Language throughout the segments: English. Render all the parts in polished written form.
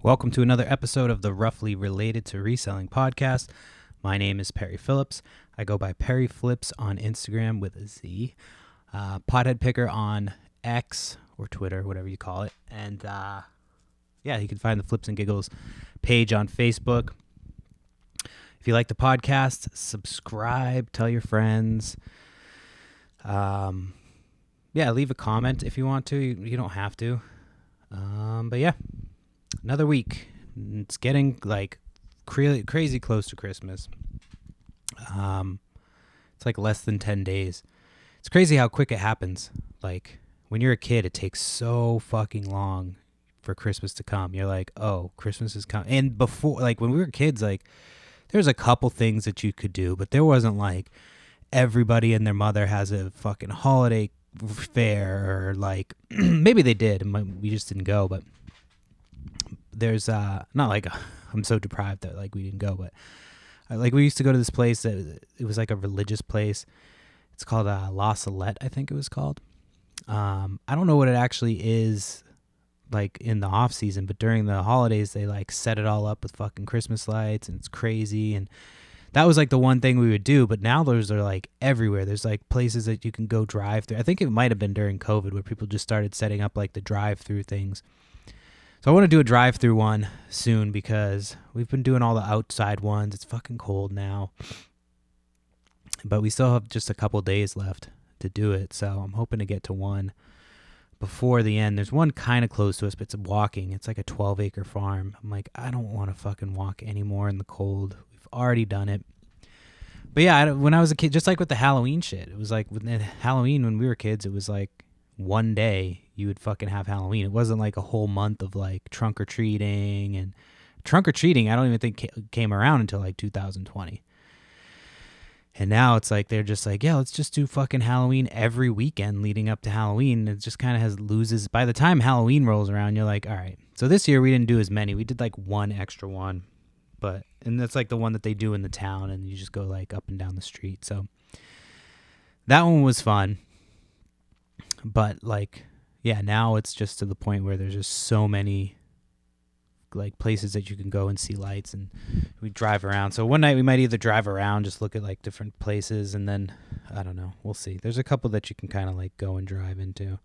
Welcome to another episode of the Roughly Related to Reselling podcast. My name is Perry Phillips. I go by Perry Flips on Instagram with a Z. Pothead Picker on X or Twitter, whatever you call it. And you can find the Flips and Giggles page on Facebook. If you like the podcast, subscribe, tell your friends. Leave a comment if you want to. You don't have to. Another week. It's getting like crazy close to Christmas. It's like less than 10 days. It's crazy how quick it happens. Like when you're a kid, it takes so fucking long for Christmas to come. You're like, oh, Christmas is coming. And before, like when we were kids, like there's a couple things that you could do, but there wasn't like everybody and their mother has a fucking holiday fair, or like maybe they did and we just didn't go. But there's not like I'm so deprived that like we didn't go, but like we used to go to this place that it was like a religious place. It's called La Salette, I think it was called. I don't know what it actually is like in the off season, but during the holidays they like set it all up with fucking Christmas lights and it's crazy. And that was like the one thing we would do. But now those are like everywhere. There's like places that you can go drive through. I think it might have been during COVID where people just started setting up like the drive through things. So I want to do a drive-through one soon because we've been doing all the outside ones. It's fucking cold now. But we still have just a couple days left to do it. So I'm hoping to get to one before the end. There's one kind of close to us, but it's walking. It's like a 12-acre farm. I'm like, I don't want to fucking walk anymore in the cold. We've already done it. But yeah, when I was a kid, just like with the Halloween shit, it was like with Halloween when we were kids, it was like one day you would fucking have Halloween. It wasn't like a whole month of like trunk or treating, and trunk or treating I don't even think came around until like 2020. And now it's like they're just like, yeah, let's just do fucking Halloween every weekend leading up to Halloween. It just kind of loses by the time Halloween rolls around. You're like, all right. So this year we didn't do as many. We did like one extra one, and that's like the one that they do in the town, and you just go like up and down the street. So that one was fun. But like, yeah, now it's just to the point where there's just so many like places that you can go and see lights, and we drive around. So one night we might either drive around, just look at like different places, and then I don't know, we'll see. There's a couple that you can kind of like go and drive into.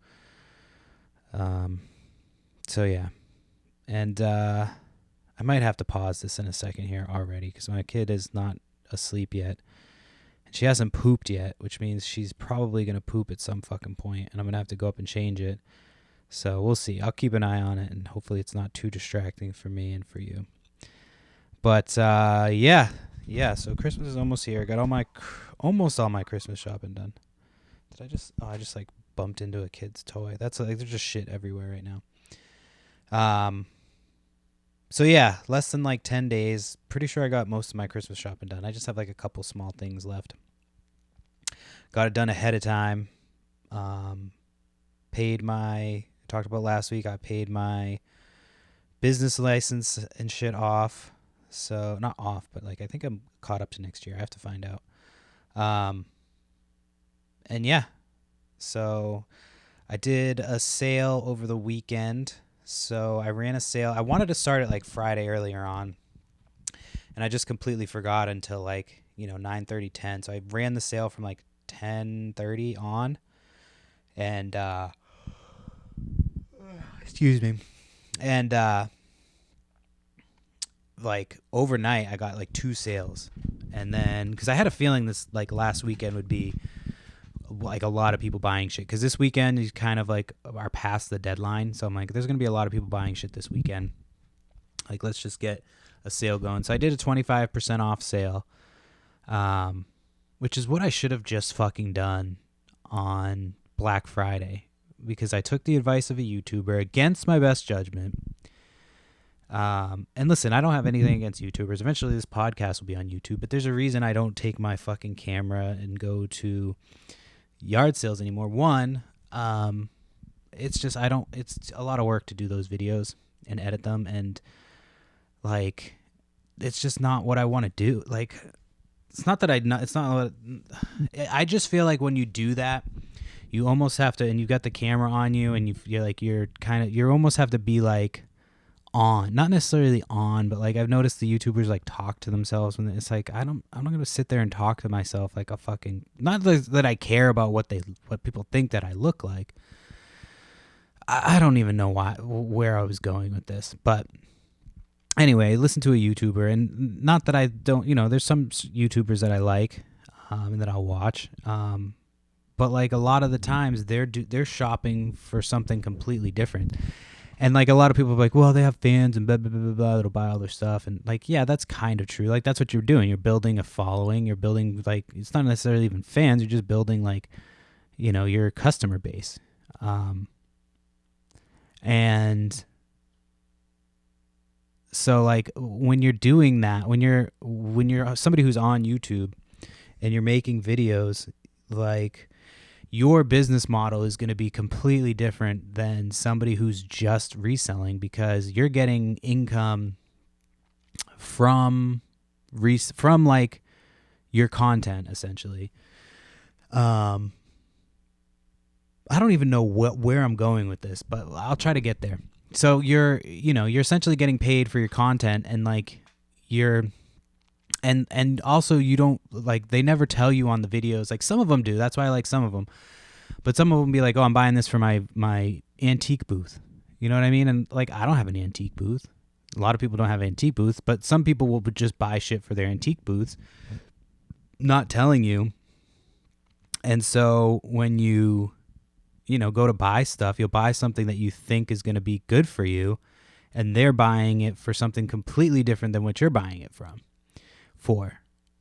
So yeah, and I might have to pause this in a second here already because my kid is not asleep yet. She hasn't pooped yet, which means she's probably going to poop at some fucking point, and I'm going to have to go up and change it. So we'll see. I'll keep an eye on it, and hopefully it's not too distracting for me and for you. But, yeah, so Christmas is almost here. I got almost all my Christmas shopping done. I just like bumped into a kid's toy. That's like, there's just shit everywhere right now. So yeah, less than like 10 days. Pretty sure I got most of my Christmas shopping done. I just have like a couple small things left. Got it done ahead of time. Talked about last week, I paid my business license and shit off. So not off, but like I think I'm caught up to next year. I have to find out. And yeah, so I did a sale over the weekend. So I ran a sale. I wanted to start it like Friday earlier on, and I just completely forgot until like, 9:30, 10. So I ran the sale from like 10:30 on, and excuse me. And like overnight I got like 2 sales. And then cuz I had a feeling this like last weekend would be like a lot of people buying shit, because this weekend is kind of like are past the deadline. So I'm like, there's gonna be a lot of people buying shit this weekend. Like, let's just get a sale going. So I did a 25% off sale, which is what I should have just fucking done on Black Friday, because I took the advice of a YouTuber against my best judgment. And listen, I don't have anything against YouTubers. Eventually this podcast will be on YouTube, but there's a reason I don't take my fucking camera and go to yard sales anymore. One, it's just it's a lot of work to do those videos and edit them, and like it's just not what I want to do. Like, it's not that I just feel like when you do that, you almost have to, and you got the camera on you, and you almost have to be like on, not necessarily on, but like I've noticed the YouTubers like talk to themselves, and it's like I'm not gonna sit there and talk to myself like a fucking, not that I care about what people think that I look like. I don't even know where I was going with this, but anyway, listen to a YouTuber, and not that I don't, there's some YouTubers that I like, and that I'll watch, but like a lot of the times they're shopping for something completely different. And like a lot of people are like, well, they have fans and blah blah blah blah blah that'll buy all their stuff, and like, yeah, that's kind of true. Like that's what you're doing. You're building a following. You're building, like, it's not necessarily even fans. You're just building, like, your customer base. And so like when you're doing that, when you're somebody who's on YouTube and you're making videos, like, your business model is going to be completely different than somebody who's just reselling, because you're getting income from like your content, essentially. I don't even know where I'm going with this, but I'll try to get there. So you're essentially getting paid for your content, and like you're and also you don't, like, they never tell you on the videos. Like some of them do. That's why I like some of them. But some of them be like, "Oh, I'm buying this for my antique booth." You know what I mean? And like, I don't have an antique booth. A lot of people don't have antique booths, but some people will just buy shit for their antique booths, not telling you. And so when you go to buy stuff, you'll buy something that you think is going to be good for you, and they're buying it for something completely different than what you're buying it for.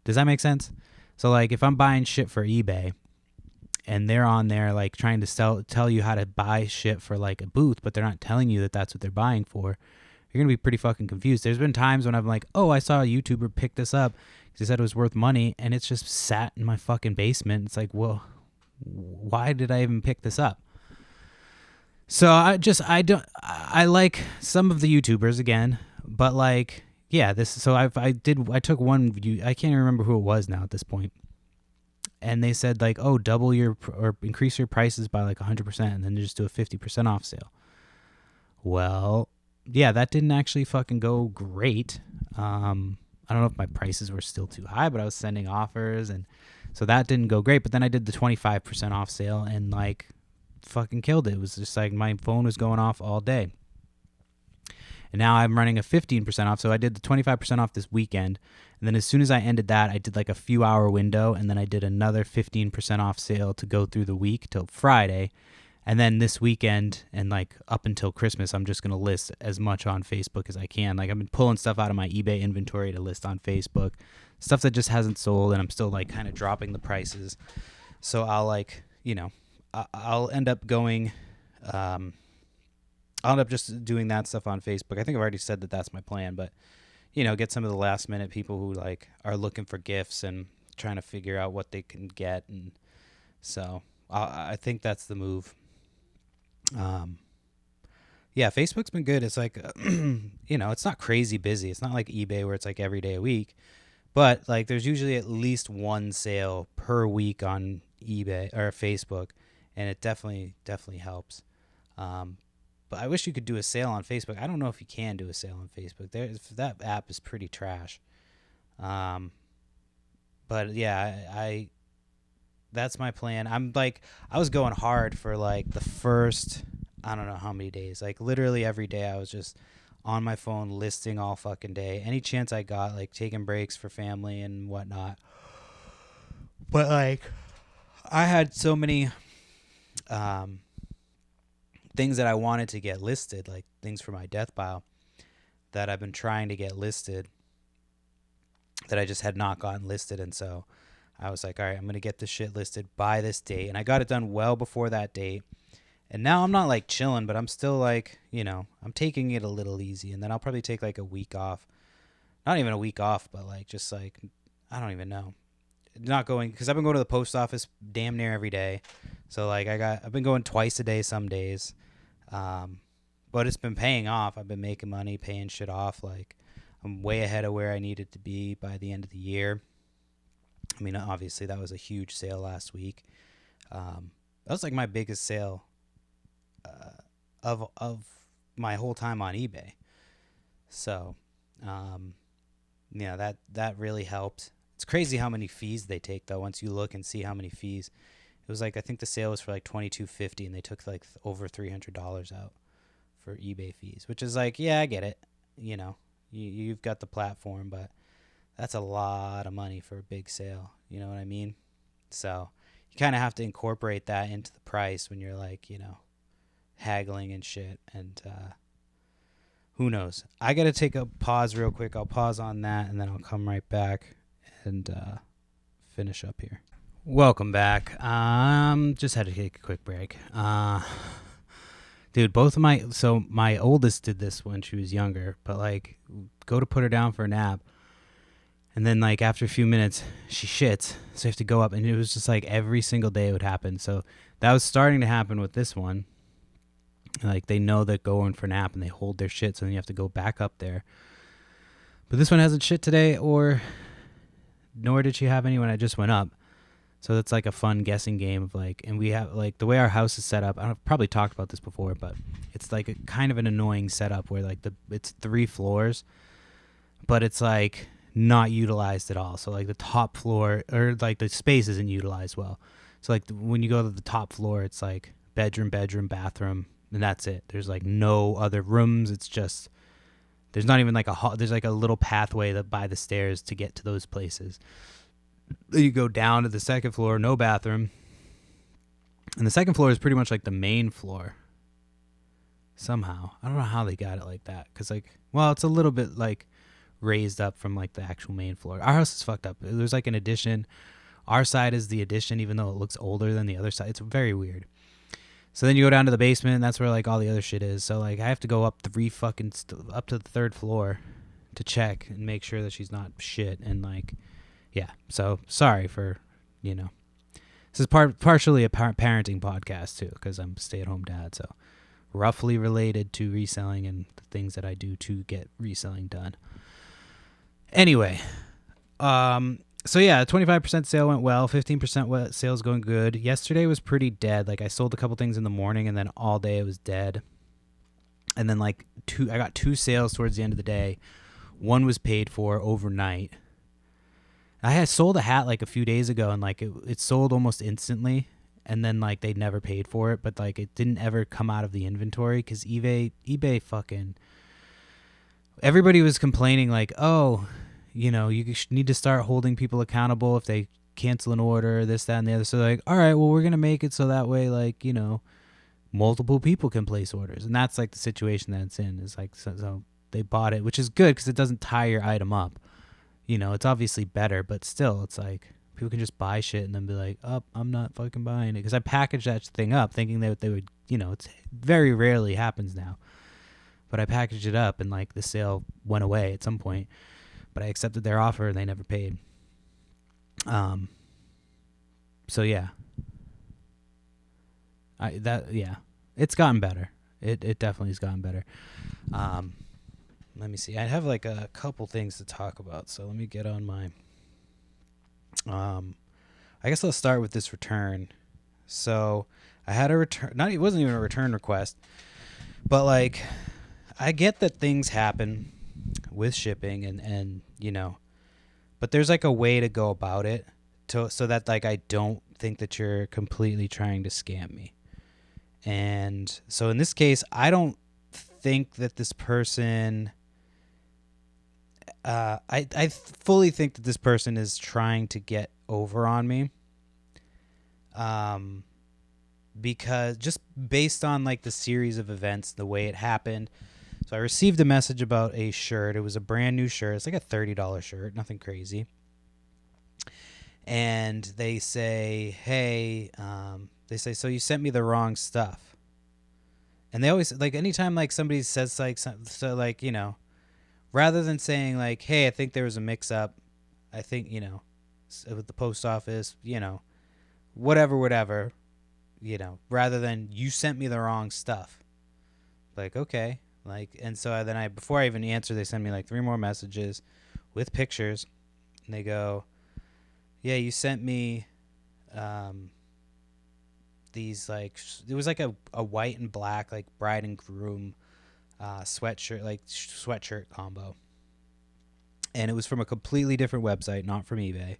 Does that make sense? So like if I'm buying shit for eBay, and they're on there like trying to tell you how to buy shit for like a booth, but they're not telling you that that's what they're buying for, you're going to be pretty fucking confused. There's been times when I'm like, oh, I saw a YouTuber pick this up because he said it was worth money, and it's just sat in my fucking basement. It's like, well, why did I even pick this up? So I like some of the YouTubers again, but like, yeah, I took one view. I can't even remember who it was now at this point. And they said like, oh, double or increase your prices by like 100%, and then just do a 50% off sale. Well, yeah, that didn't actually fucking go great. I don't know if my prices were still too high, but I was sending offers, and so that didn't go great. But then I did the 25% off sale, and like fucking killed it. It was just like my phone was going off all day. And now I'm running a 15% off. So I did the 25% off this weekend. And then as soon as I ended that, I did like a few hour window. And then I did another 15% off sale to go through the week till Friday. And then this weekend and like up until Christmas, I'm just going to list as much on Facebook as I can. Like I've been pulling stuff out of my eBay inventory to list on Facebook, stuff that just hasn't sold. And I'm still like kind of dropping the prices. So I'll like, I'll end up going, I'll end up just doing that stuff on Facebook. I think I've already said that that's my plan, but get some of the last minute people who like are looking for gifts and trying to figure out what they can get. And so I think that's the move. Yeah, Facebook's been good. It's like, it's not crazy busy. It's not like eBay where it's like every day a week, but like there's usually at least one sale per week on eBay or Facebook, and it definitely helps. But I wish you could do a sale on Facebook. I don't know if you can do a sale on Facebook. That app is pretty trash. But yeah, I that's my plan. I'm like, I was going hard for like the first, I don't know how many days. Like literally every day I was just on my phone listing all fucking day. Any chance I got, like taking breaks for family and whatnot. But like, I had so many things that I wanted to get listed, like things for my death pile that I've been trying to get listed that I just had not gotten listed. And so I was like, all right, I'm going to get this shit listed by this date. And I got it done well before that date. And now I'm not like chilling, but I'm still like, I'm taking it a little easy. And then I'll probably take like a week off. Not even a week off, but like just like, I don't even know. Not going, because I've been going to the post office damn near every day. So like I've been going twice a day some days. But it's been paying off. I've been making money, paying shit off. Like I'm way ahead of where I needed to be by the end of the year. I mean, obviously that was a huge sale last week. That was like my biggest sale of my whole time on eBay. So, um, that really helped. It's crazy how many fees they take though. Once you look and see how many fees, it was like I think the sale was for like $22.50, and they took like over $300 out for eBay fees, which is like, yeah, I get it. You know, you've got the platform, but that's a lot of money for a big sale. You know what I mean? So you kind of have to incorporate that into the price when you're like, haggling and shit. And who knows? I got to take a pause real quick. I'll pause on that, and then I'll come right back and finish up here. Welcome back. Just had to take a quick break. Dude, my oldest did this when she was younger, but like go to put her down for a nap, and then like after a few minutes she shits, so you have to go up, and it was just like every single day it would happen. So that was starting to happen with this one. Like they know that going for a nap and they hold their shit, so then you have to go back up there. But this one hasn't shit today, nor did she have any when I just went up. So that's like a fun guessing game of like, and we have like the way our house is set up. I've probably talked about this before, but it's like a kind of an annoying setup where like it's 3 floors, but it's like not utilized at all. So like the top floor or like the space isn't utilized well. So like when you go to the top floor, it's like bedroom, bathroom, and that's it. There's like no other rooms. It's just there's not even like there's like a little pathway that by the stairs to get to those places. You go down to the second floor, no bathroom. And the second floor is pretty much like the main floor. Somehow. I don't know how they got it like that. Because, like, well, it's a little bit, like, raised up from, like, the actual main floor. Our house is fucked up. There's, like, an addition. Our side is the addition, even though it looks older than the other side. It's very weird. So then you go down to the basement, and that's where, like, all the other shit is. So, like, I have to go up up to the 3rd floor to check and make sure that she's not shit. And, like... Yeah, so sorry for, this is partially a parenting podcast too, because I'm a stay-at-home dad, so roughly related to reselling and the things that I do to get reselling done. Anyway, so yeah, 25% sale went well, 15% sales going good. Yesterday was pretty dead. Like I sold a couple things in the morning, and then all day it was dead. And then like I got 2 sales towards the end of the day. One was paid for overnight. I had sold a hat like a few days ago, and like it sold almost instantly, and then like they never paid for it, but like it didn't ever come out of the inventory because eBay fucking everybody was complaining like, oh, you need to start holding people accountable if they cancel an order, this, that, and the other. So like, all right, well, we're gonna make it so that way like multiple people can place orders, and that's like the situation that it's in. Is like so they bought it, which is good because it doesn't tie your item up. It's obviously better, but still, it's like people can just buy shit and then be like, oh, I'm not fucking buying it. Because I packaged that thing up thinking that they would, it's very rarely happens now. But I packaged it up and like the sale went away at some point. But I accepted their offer and they never paid. So yeah. It's gotten better. It definitely has gotten better. Let me see. I have like a couple things to talk about, so let me get on my... I guess I'll start with this return. So I had a return... It wasn't even a return request, but like I get that things happen with shipping and but there's like a way to go about it so that like I don't think that you're completely trying to scam me. And so in this case, I don't think that this person... I fully think that this person is trying to get over on me. Because just based on like the series of events, the way it happened. So I received a message about a shirt. It was a brand new shirt. It's like a $30 shirt, nothing crazy. And they say, hey, so you sent me the wrong stuff. And they always like anytime like somebody says like so like rather than saying like, hey, I think there was a mix-up, I think, with the post office, whatever, rather than you sent me the wrong stuff. Like, okay. Like, and so then before I even answer, they send me like 3 more messages with pictures. And they go, yeah, you sent me these like, it was like a white and black, like bride and groom sweatshirt, like sweatshirt combo. And it was from a completely different website, not from eBay.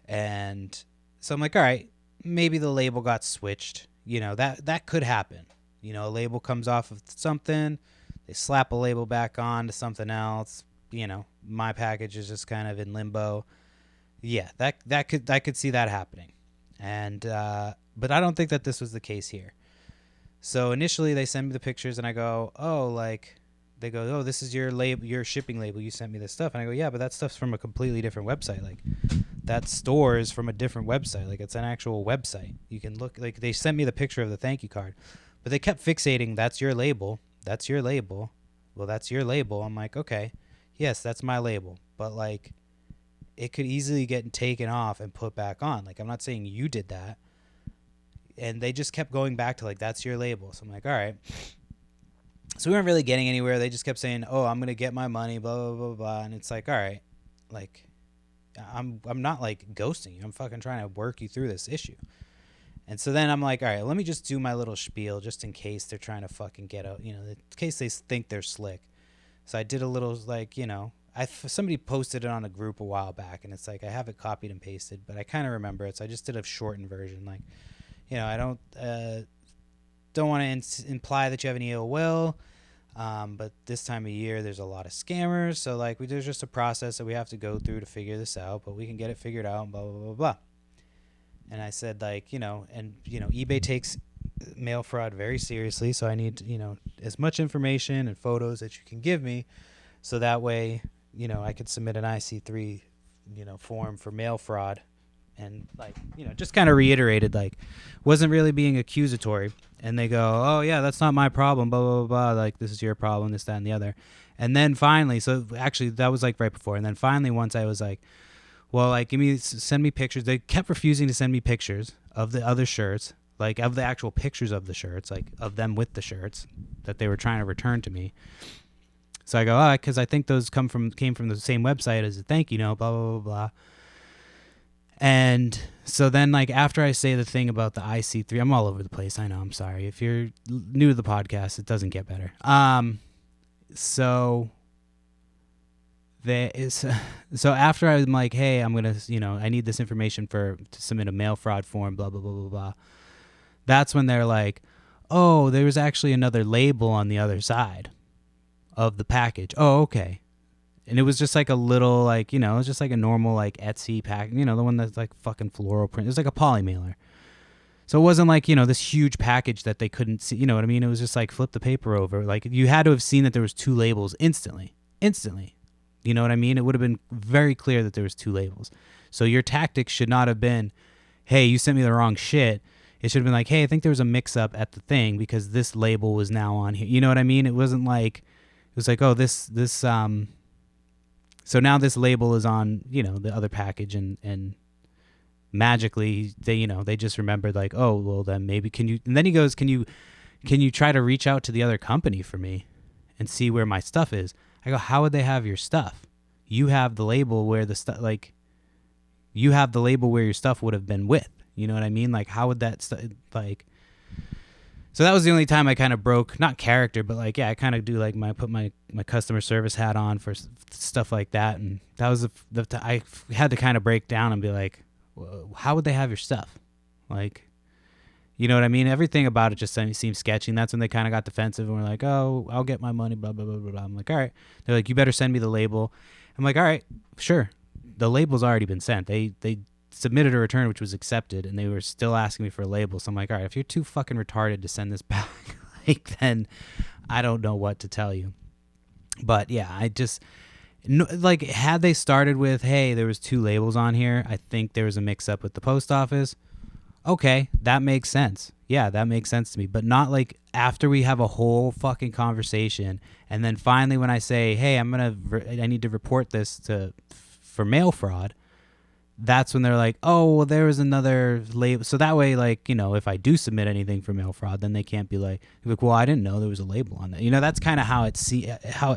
And so I'm like, all right, maybe the label got switched. That could happen. A label comes off of something, they slap a label back on to something else. My package is just kind of in limbo. Yeah, I could see that happening. And but I don't think that this was the case here. So initially they send me the pictures and I go, oh, like, they go, oh, this is your label, your shipping label. You sent me this stuff. And I go, yeah, but that stuff's from a completely different website. Like, that store is from a different website. Like, it's an actual website. You can look, like, they sent me the picture of the thank you card, but they kept fixating, that's your label. That's your label. Well, that's your label. I'm like, okay, yes, that's my label. But, like, it could easily get taken off and put back on. Like, I'm not saying you did that. And they just kept going back to, like, that's your label. So I'm like, all right. So we weren't really getting anywhere. They just kept saying, oh, I'm going to get my money, blah, blah, blah, blah. And it's like, all right, like, I'm not, like, ghosting you. I'm fucking trying to work you through this issue. And so then I'm like, all right, let me just do my little spiel just in case they're trying to fucking get out, in case they think they're slick. So I did a little, like, somebody posted it on a group a while back, and it's like I have it copied and pasted, but I kind of remember it. So I just did a shortened version, like, I don't want to imply that you have any ill will, but this time of year there's a lot of scammers. So, like, there's just a process that we have to go through to figure this out, but we can get it figured out, and blah, blah, blah, blah. And I said, like, eBay takes mail fraud very seriously, so I need, as much information and photos that you can give me, so that way, I could submit an IC3, form for mail fraud. And, like, just kind of reiterated, like, wasn't really being accusatory. And they go, oh, yeah, that's not my problem, blah, blah, blah, blah. Like, this is your problem, this, that, and the other. And then finally, so actually that was, like, right before. And then finally once I was like, well, like, send me pictures. They kept refusing to send me pictures of the other shirts, like, of the actual pictures of the shirts, like, of them with the shirts that they were trying to return to me. So I go, because I think those came from the same website as a thank you note, blah, blah, blah, blah. And so then, like, after I say the thing about the IC3, I'm all over the place. I know, I'm sorry. If you're new to the podcast, it doesn't get better. So after I'm like, hey, I'm going to, I need this information to submit a mail fraud form, blah, blah, blah, blah, blah. That's when they're like, oh, there was actually another label on the other side of the package. Oh, okay. And it was just like a little, like, it was just like a normal, like, Etsy pack, the one that's like fucking floral print. It was like a poly mailer. So it wasn't like, this huge package that they couldn't see, you know what I mean? It was just like flip the paper over. Like, you had to have seen that there was two labels instantly. You know what I mean? It would have been very clear that there was two labels. So your tactics should not have been, hey, you sent me the wrong shit. It should have been like, hey, I think there was a mix up at the thing because this label was now on here. You know what I mean? It wasn't like, it was like, oh, so now this label is on, the other package, and magically they just remembered, like, oh, well, then maybe and then he goes, can you try to reach out to the other company for me and see where my stuff is? I go, how would they have your stuff? You have the label where the stuff, like, you have the label where your stuff would have been with, you know what I mean? Like, how would that, like, so that was the only time I kind of broke, not character, but, like, yeah, I kind of do, like, put my customer service hat on for stuff like that. And that was I had to kind of break down and be like, well, how would they have your stuff? Like, you know what I mean? Everything about it just seemed sketchy. And that's when they kind of got defensive and were like, oh, I'll get my money, blah, blah, blah, blah, blah. I'm like, all right. They're like, you better send me the label. I'm like, all right, sure. The label's already been sent. They submitted a return, which was accepted, and they were still asking me for a label. So I'm like, all right, if you're too fucking retarded to send this back, like, then I don't know what to tell you. But yeah, like, had they started with, hey, there was two labels on here, I think there was a mix up with the post office. Okay, that makes sense. Yeah, that makes sense to me. But not, like, after we have a whole fucking conversation, and then finally when I say, hey, I need to report this for mail fraud, that's when they're like, oh, well, there was another label. So that way, like, if I do submit anything for mail fraud, then they can't be like, well, I didn't know there was a label on that. That's kind of how it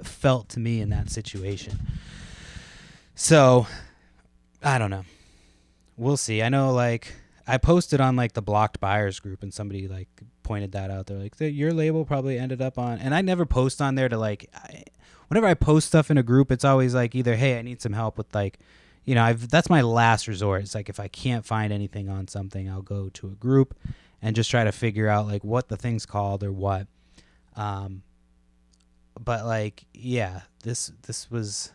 felt to me in that situation. So I don't know. We'll see. I know, like, I posted on like the blocked buyers group, and somebody like pointed that out. They're like, your label probably ended up on, and I never post on there to like, whenever I post stuff in a group, it's always like either, hey, I need some help with like, that's my last resort. It's like if I can't find anything on something, I'll go to a group and just try to figure out like what the thing's called or what. But like, yeah, this was,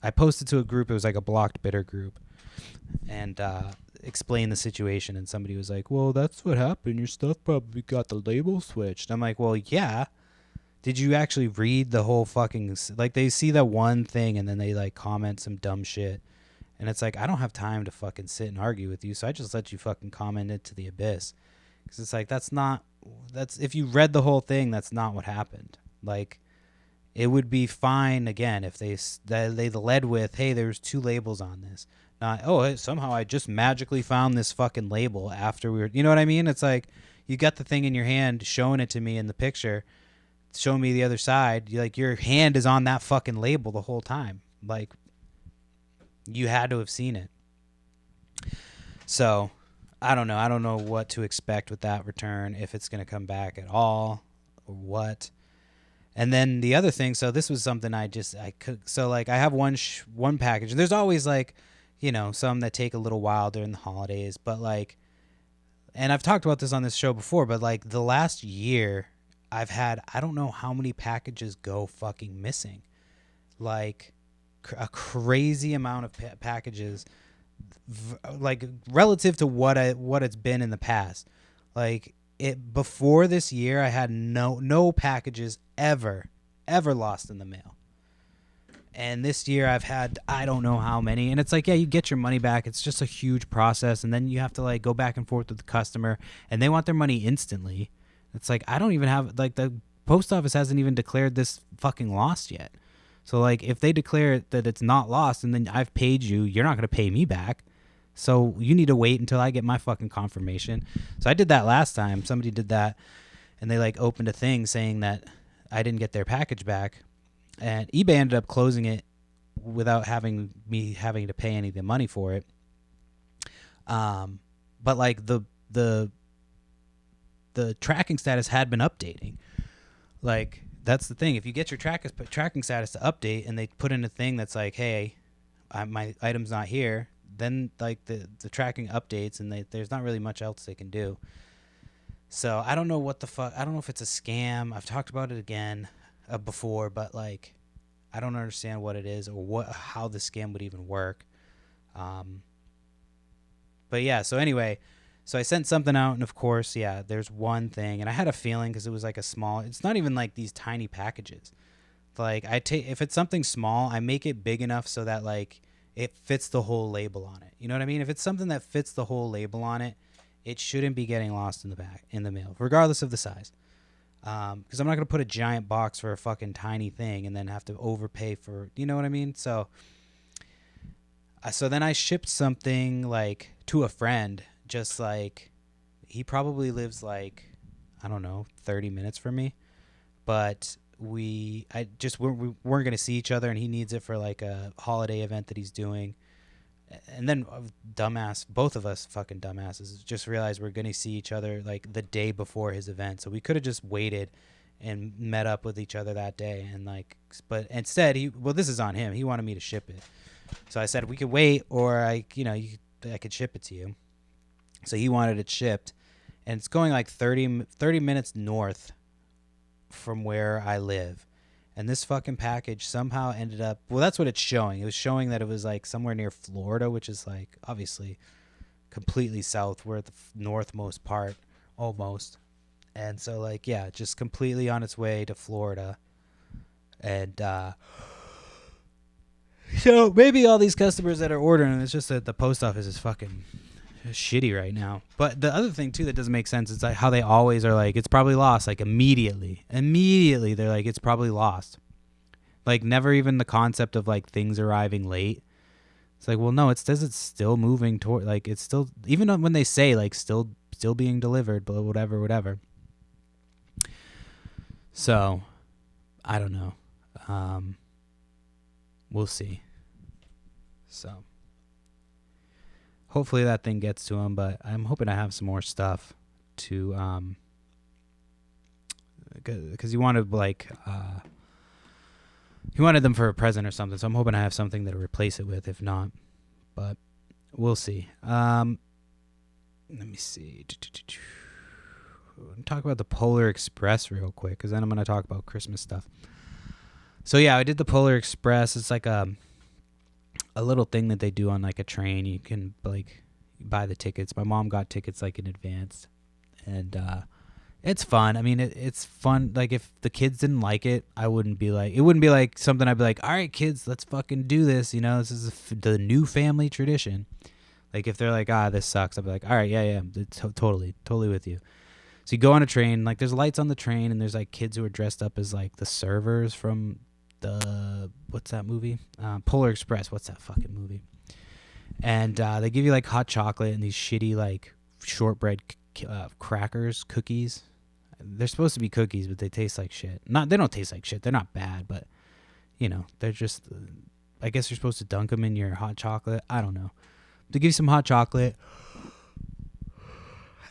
I posted to a group. It was like a blocked bidder group, and explained the situation. And somebody was like, well, that's what happened. Your stuff probably got the label switched. I'm like, well, yeah. Did you actually read the whole fucking, like they see that one thing and then they like comment some dumb shit. And it's like, I don't have time to fucking sit and argue with you. So I just let you fucking comment it to the abyss. Because it's like, if you read the whole thing, that's not what happened. Like, it would be fine, again, if they led with, hey, there's 2 labels on this. Not, oh, somehow I just magically found this fucking label after we were, you know what I mean? It's like, you got the thing in your hand, showing it to me in the picture, showing me the other side. Like, your hand is on that fucking label the whole time. Like, you had to have seen it. So, I don't know. I don't know what to expect with that return, if it's going to come back at all or what. And then the other thing, so this was something I could, so like I have one package. There's always like, some that take a little while during the holidays, but like, and I've talked about this on this show before, but like the last year I've had, I don't know how many packages go fucking missing. Like a crazy amount of packages, like relative to what it's been in the past. Like, before this year, I had no packages ever lost in the mail. And this year I've had, I don't know how many. And it's like, yeah, you get your money back. It's just a huge process. And then you have to like go back and forth with the customer, and they want their money instantly. It's like, I don't even have, like, the post office hasn't even declared this fucking lost yet. So like, if they declare that it's not lost and then I've paid you, you're not going to pay me back. So you need to wait until I get my fucking confirmation. So I did that last time. Somebody did that, and they like opened a thing saying that I didn't get their package back, and eBay ended up closing it without me having to pay any of the money for it. But like the tracking status had been updating. Like, that's the thing. If you get your tracking status to update and they put in a thing that's like, hey, my item's not here, then like the tracking updates, and there's not really much else they can do. So I don't know what the fuck. I don't know if it's a scam. I've talked about it again before, but like, I don't understand what it is or how the scam would even work. But yeah. So anyway, so I sent something out, and of course, yeah, there's one thing, and I had a feeling because it was like a small. It's not even like these tiny packages. Like, if it's something small, I make it big enough so that like it fits the whole label on it. You know what I mean? If it's something that fits the whole label on it, it shouldn't be getting lost in the mail, regardless of the size. Because I'm not gonna put a giant box for a fucking tiny thing and then have to overpay for, you know what I mean? So then I shipped something like to a friend, just like, he probably lives like, I don't know, 30 minutes from me, but we weren't going to see each other, and he needs it for like a holiday event that he's doing. And then both of us fucking dumbasses just realized we're going to see each other like the day before his event. So we could have just waited and met up with each other that day. And like, but instead this is on him. He wanted me to ship it. So I said, we could wait, or I could ship it to you. So he wanted it shipped, and it's going like 30 minutes north from where I live. And this fucking package somehow ended up, well, that's what it's showing. It was showing that it was like somewhere near Florida, which is like obviously completely south. We're at the northmost part almost. And so like, yeah, just completely on its way to Florida. And so maybe all these customers that are ordering, it's just that the post office is fucking shitty right now. But the other thing too that doesn't make sense is like how they always are like, it's probably lost, like immediately they're like, it's probably lost. Like, never even the concept of like things arriving late. It's like, well, no, it says it's still moving toward, like, it's still, even when they say like still being delivered, but whatever. So I don't know. We'll see. So hopefully that thing gets to him. But I'm hoping I have some more stuff to because he wanted he wanted them for a present or something. So I'm hoping I have something to replace it with. If not, but we'll see. Let me see. Talk about the Polar Express real quick, because then I'm going to talk about Christmas stuff. So yeah, I did the Polar Express. It's like a little thing that they do on like a train. You can like buy the tickets. My mom got tickets like in advance, and it's fun. I mean, it's fun. Like if the kids didn't like it, it wouldn't be like something I'd be like, all right, kids, let's fucking do this. You know, this is the new family tradition. Like if they're like, this sucks, I'd be like, all right, yeah, totally with you. So you go on a train, like there's lights on the train, and there's like kids who are dressed up as like the servers from what's that movie? Polar Express. What's that fucking movie? And they give you like hot chocolate and these shitty like shortbread crackers, cookies. They're supposed to be cookies, but they taste like shit. They don't taste like shit. They're not bad, but you know, they're just. I guess you're supposed to dunk them in your hot chocolate. I don't know. They give you some hot chocolate.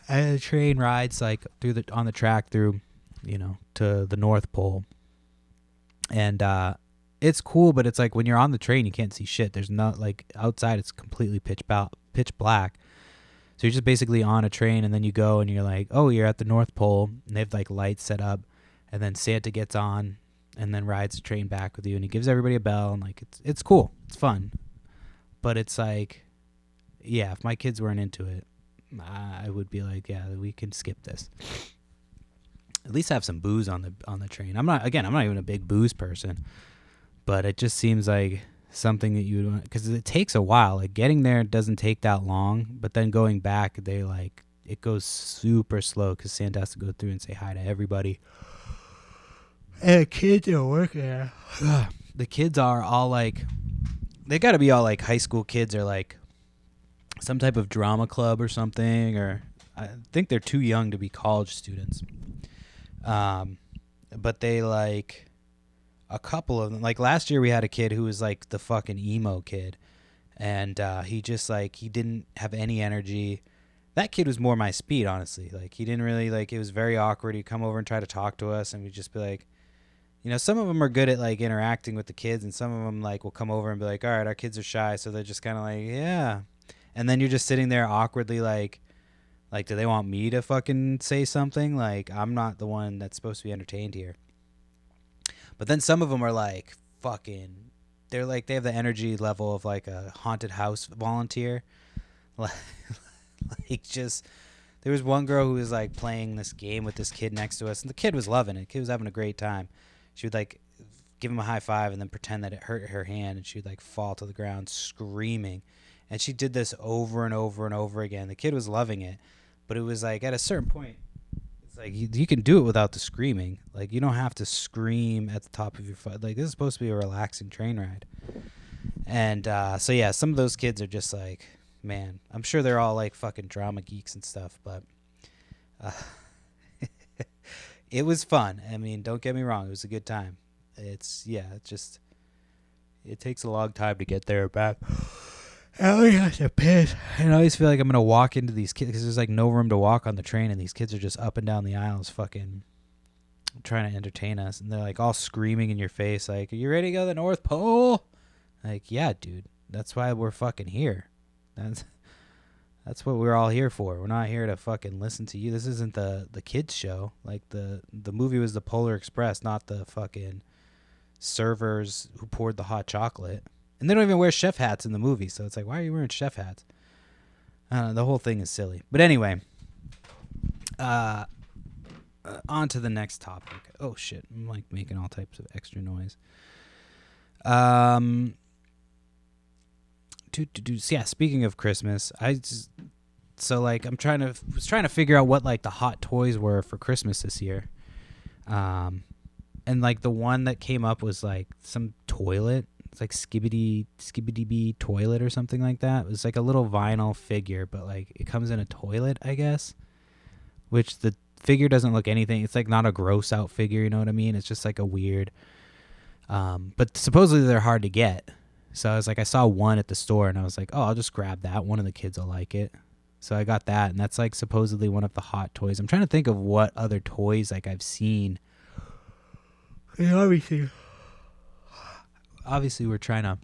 And the train rides like on the track through, you know, to the North Pole. And it's cool, but it's like when you're on the train, you can't see shit. There's not like outside, it's completely pitch black. So you're just basically on a train, and then you go and you're like, oh, you're at the North Pole, and they have like lights set up, and then Santa gets on and then rides the train back with you, and he gives everybody a bell, and like it's cool, it's fun, but it's like, yeah, if my kids weren't into it, I would be like, yeah, we can skip this. At least have some booze on the train. I'm not even a big booze person, but it just seems like something that you would want, because it takes a while. Like getting there doesn't take that long, but then going back, it goes super slow because Santa has to go through and say hi to everybody. And the kids are working there. The kids are all like, they got to be all like high school kids or like some type of drama club or something, or I think they're too young to be college students. But they like a couple of them. Like last year we had a kid who was like the fucking emo kid, and he just like, he didn't have any energy. That kid was more my speed, honestly. Like he didn't really like, it was very awkward. He'd come over and try to talk to us, and we'd just be like, you know, some of them are good at like interacting with the kids, and some of them like will come over and be like, all right, our kids are shy, so they're just kind of like, yeah. And then you're just sitting there awkwardly like, do they want me to fucking say something? Like, I'm not the one that's supposed to be entertained here. But then some of them are like fucking, they're like, they have the energy level of like a haunted house volunteer. Like just, there was one girl who was like playing this game with this kid next to us, and the kid was loving it. The kid was having a great time. She would like give him a high five and then pretend that it hurt her hand, and she would like fall to the ground screaming. And she did this over and over and over again. The kid was loving it, but it was like at a certain point, it's like you can do it without the screaming. Like you don't have to scream at the top of your foot. Like this is supposed to be a relaxing train ride. And so yeah, some of those kids are just like, man, I'm sure they're all like fucking drama geeks and stuff, but it was fun. I mean, don't get me wrong, it was a good time. It takes a long time to get there back. I always have to piss. And I always feel like I'm going to walk into these kids, because there's like no room to walk on the train, and these kids are just up and down the aisles fucking trying to entertain us. And they're like all screaming in your face like, are you ready to go to the North Pole? Like, yeah, dude. That's why we're fucking here. That's what we're all here for. We're not here to fucking listen to you. This isn't the kids show. Like the movie was the Polar Express, not the fucking servers who poured the hot chocolate. And they don't even wear chef hats in the movie, so it's like, why are you wearing chef hats? The whole thing is silly. But anyway, on to the next topic. Oh, shit. I'm, like, making all types of extra noise. Yeah, speaking of Christmas, I'm trying to figure out what, like, the hot toys were for Christmas this year. And, like, the one that came up was, like, some toilet. It's like Skibbity Bee toilet or something like that. It was like a little vinyl figure, but like it comes in a toilet, I guess. Which the figure doesn't look anything. It's like not a gross out figure, you know what I mean? It's just like a weird. But supposedly they're hard to get. So I was like, I saw one at the store and I was like, oh, I'll just grab that. One of the kids will like it. So I got that, and that's like supposedly one of the hot toys. I'm trying to think of what other toys like I've seen. And obviously we're trying to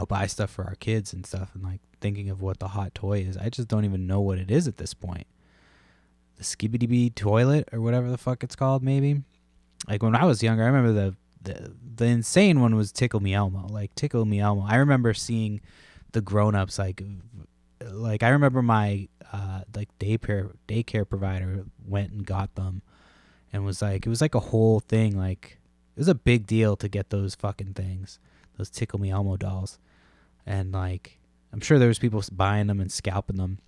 buy stuff for our kids and stuff, and like thinking of what the hot toy is. I just don't even know what it is at this point. The Skibidi Bee toilet or whatever the fuck it's called, maybe. Like when I was younger, I remember the insane one was Tickle Me Elmo. Like Tickle Me Elmo. I remember seeing the grown-ups like I remember my like daycare provider went and got them, and was like, it was like a whole thing. Like it was a big deal to get those fucking things, those Tickle Me Elmo dolls. And like I'm sure there was people buying them and scalping them,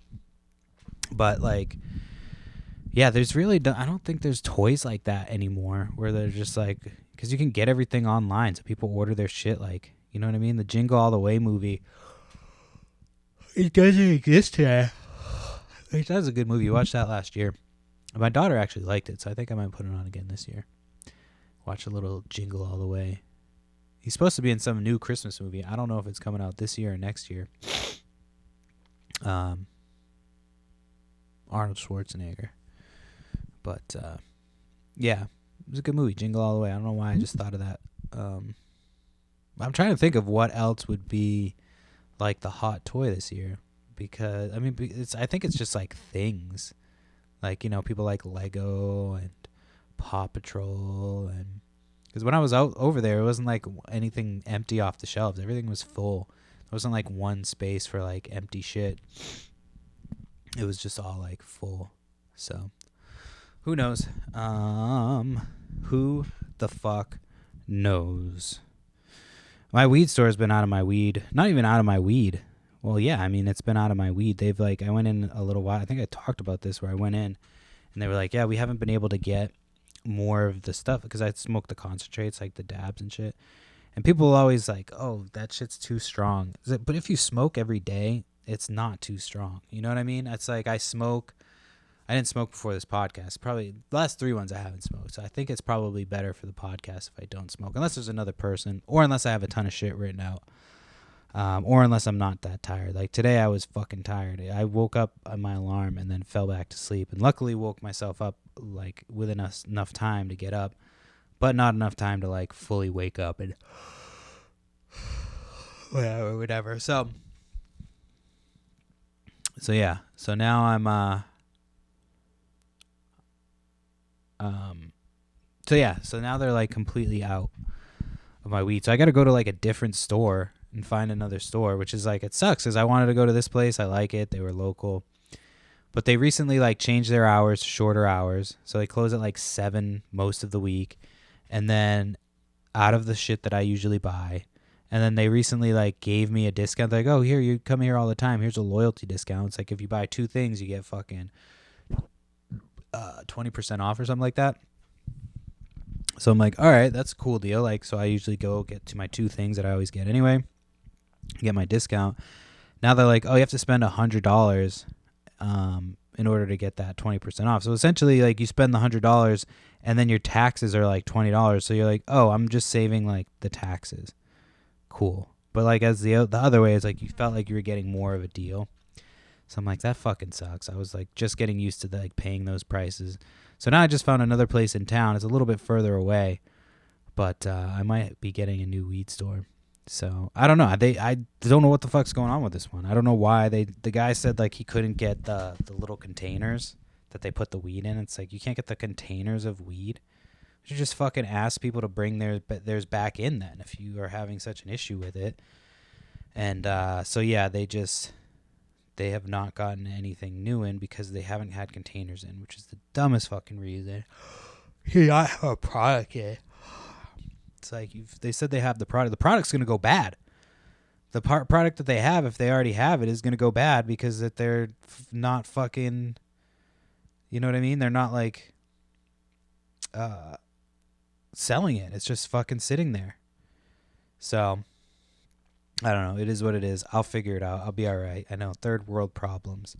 but like, yeah, there's really I don't think there's toys like that anymore where they're just like, because you can get everything online, so people order their shit. Like, you know what I mean? The Jingle All the Way movie, it doesn't exist today. That was a good movie. You watched that last year. My daughter actually liked it, so I think I might put it on again this year. Watch a little Jingle All the Way. He's supposed to be in some new Christmas movie. I don't know if it's coming out this year or next year. Arnold Schwarzenegger. But, yeah, it was a good movie, Jingle All the Way. I don't know why I just thought of that. I'm trying to think of what else would be like the hot toy this year. Because, I mean, I think it's just like things. Like, people like Lego and Paw Patrol. And because when I was out over there, it wasn't like anything empty off the shelves. Everything was full. There wasn't like one space for like empty shit. It was just all like full. So who knows? Who the fuck knows? My weed store has been out of my weed. Not even out of my weed. Well, yeah, I mean, it's been out of my weed. They've like, I went in a little while. I think I talked about this where I went in and they were like, yeah, we haven't been able to get more of the stuff because I smoke the concentrates, like the dabs and shit. And people will always like, oh, that shit's too strong. But if you smoke every day, it's not too strong. You know what I mean? It's like I didn't smoke before this podcast. Probably the last 3 ones I haven't smoked. So I think it's probably better for the podcast if I don't smoke. Unless there's another person or unless I have a ton of shit written out. Or unless I'm not that tired. Like today I was fucking tired. I woke up on my alarm and then fell back to sleep. And luckily woke myself up like with enough time to get up. But not enough time to like fully wake up and whatever. So yeah. So now I'm so now they're like completely out of my weed. So I got to go to like a different store and find another store, which is like, it sucks because I wanted to go to this place. I like it. They were local, but they recently like changed their hours to shorter hours. So they close at like 7 most of the week. And then out of the shit that I usually buy. And then they recently like gave me a discount. They're like, oh, here, you come here all the time. Here's a loyalty discount. It's like if you buy 2 things, you get fucking 20% off or something like that. So I'm like, all right, that's a cool deal. Like, so I usually go get to my 2 things that I always get anyway, get my discount. Now they're like, oh, you have to spend $100 in order to get that 20% off. So essentially, like, you spend the $100 and then your taxes are like $20. So you're like, oh, I'm just saving like the taxes. Cool. But like as the other way is like you felt like you were getting more of a deal. So I'm like, that fucking sucks. I was like just getting used to like paying those prices. So now I just found another place in town. It's a little bit further away, but I might be getting a new weed store. So I don't know. I don't know what the fuck's going on with this one. I don't know why the guy said like he couldn't get the little containers that they put the weed in. It's like you can't get the containers of weed. You should just fucking ask people to bring theirs back in then if you are having such an issue with it. And so yeah, they have not gotten anything new in because they haven't had containers in, which is the dumbest fucking reason. Yeah, I have a product in. It's like they said they have the product. The product's going to go bad. The product that they have, if they already have it, is going to go bad because that they're not fucking, you know what I mean? They're not like selling it. It's just fucking sitting there. So I don't know. It is what it is. I'll figure it out. I'll be all right. I know, third world problems.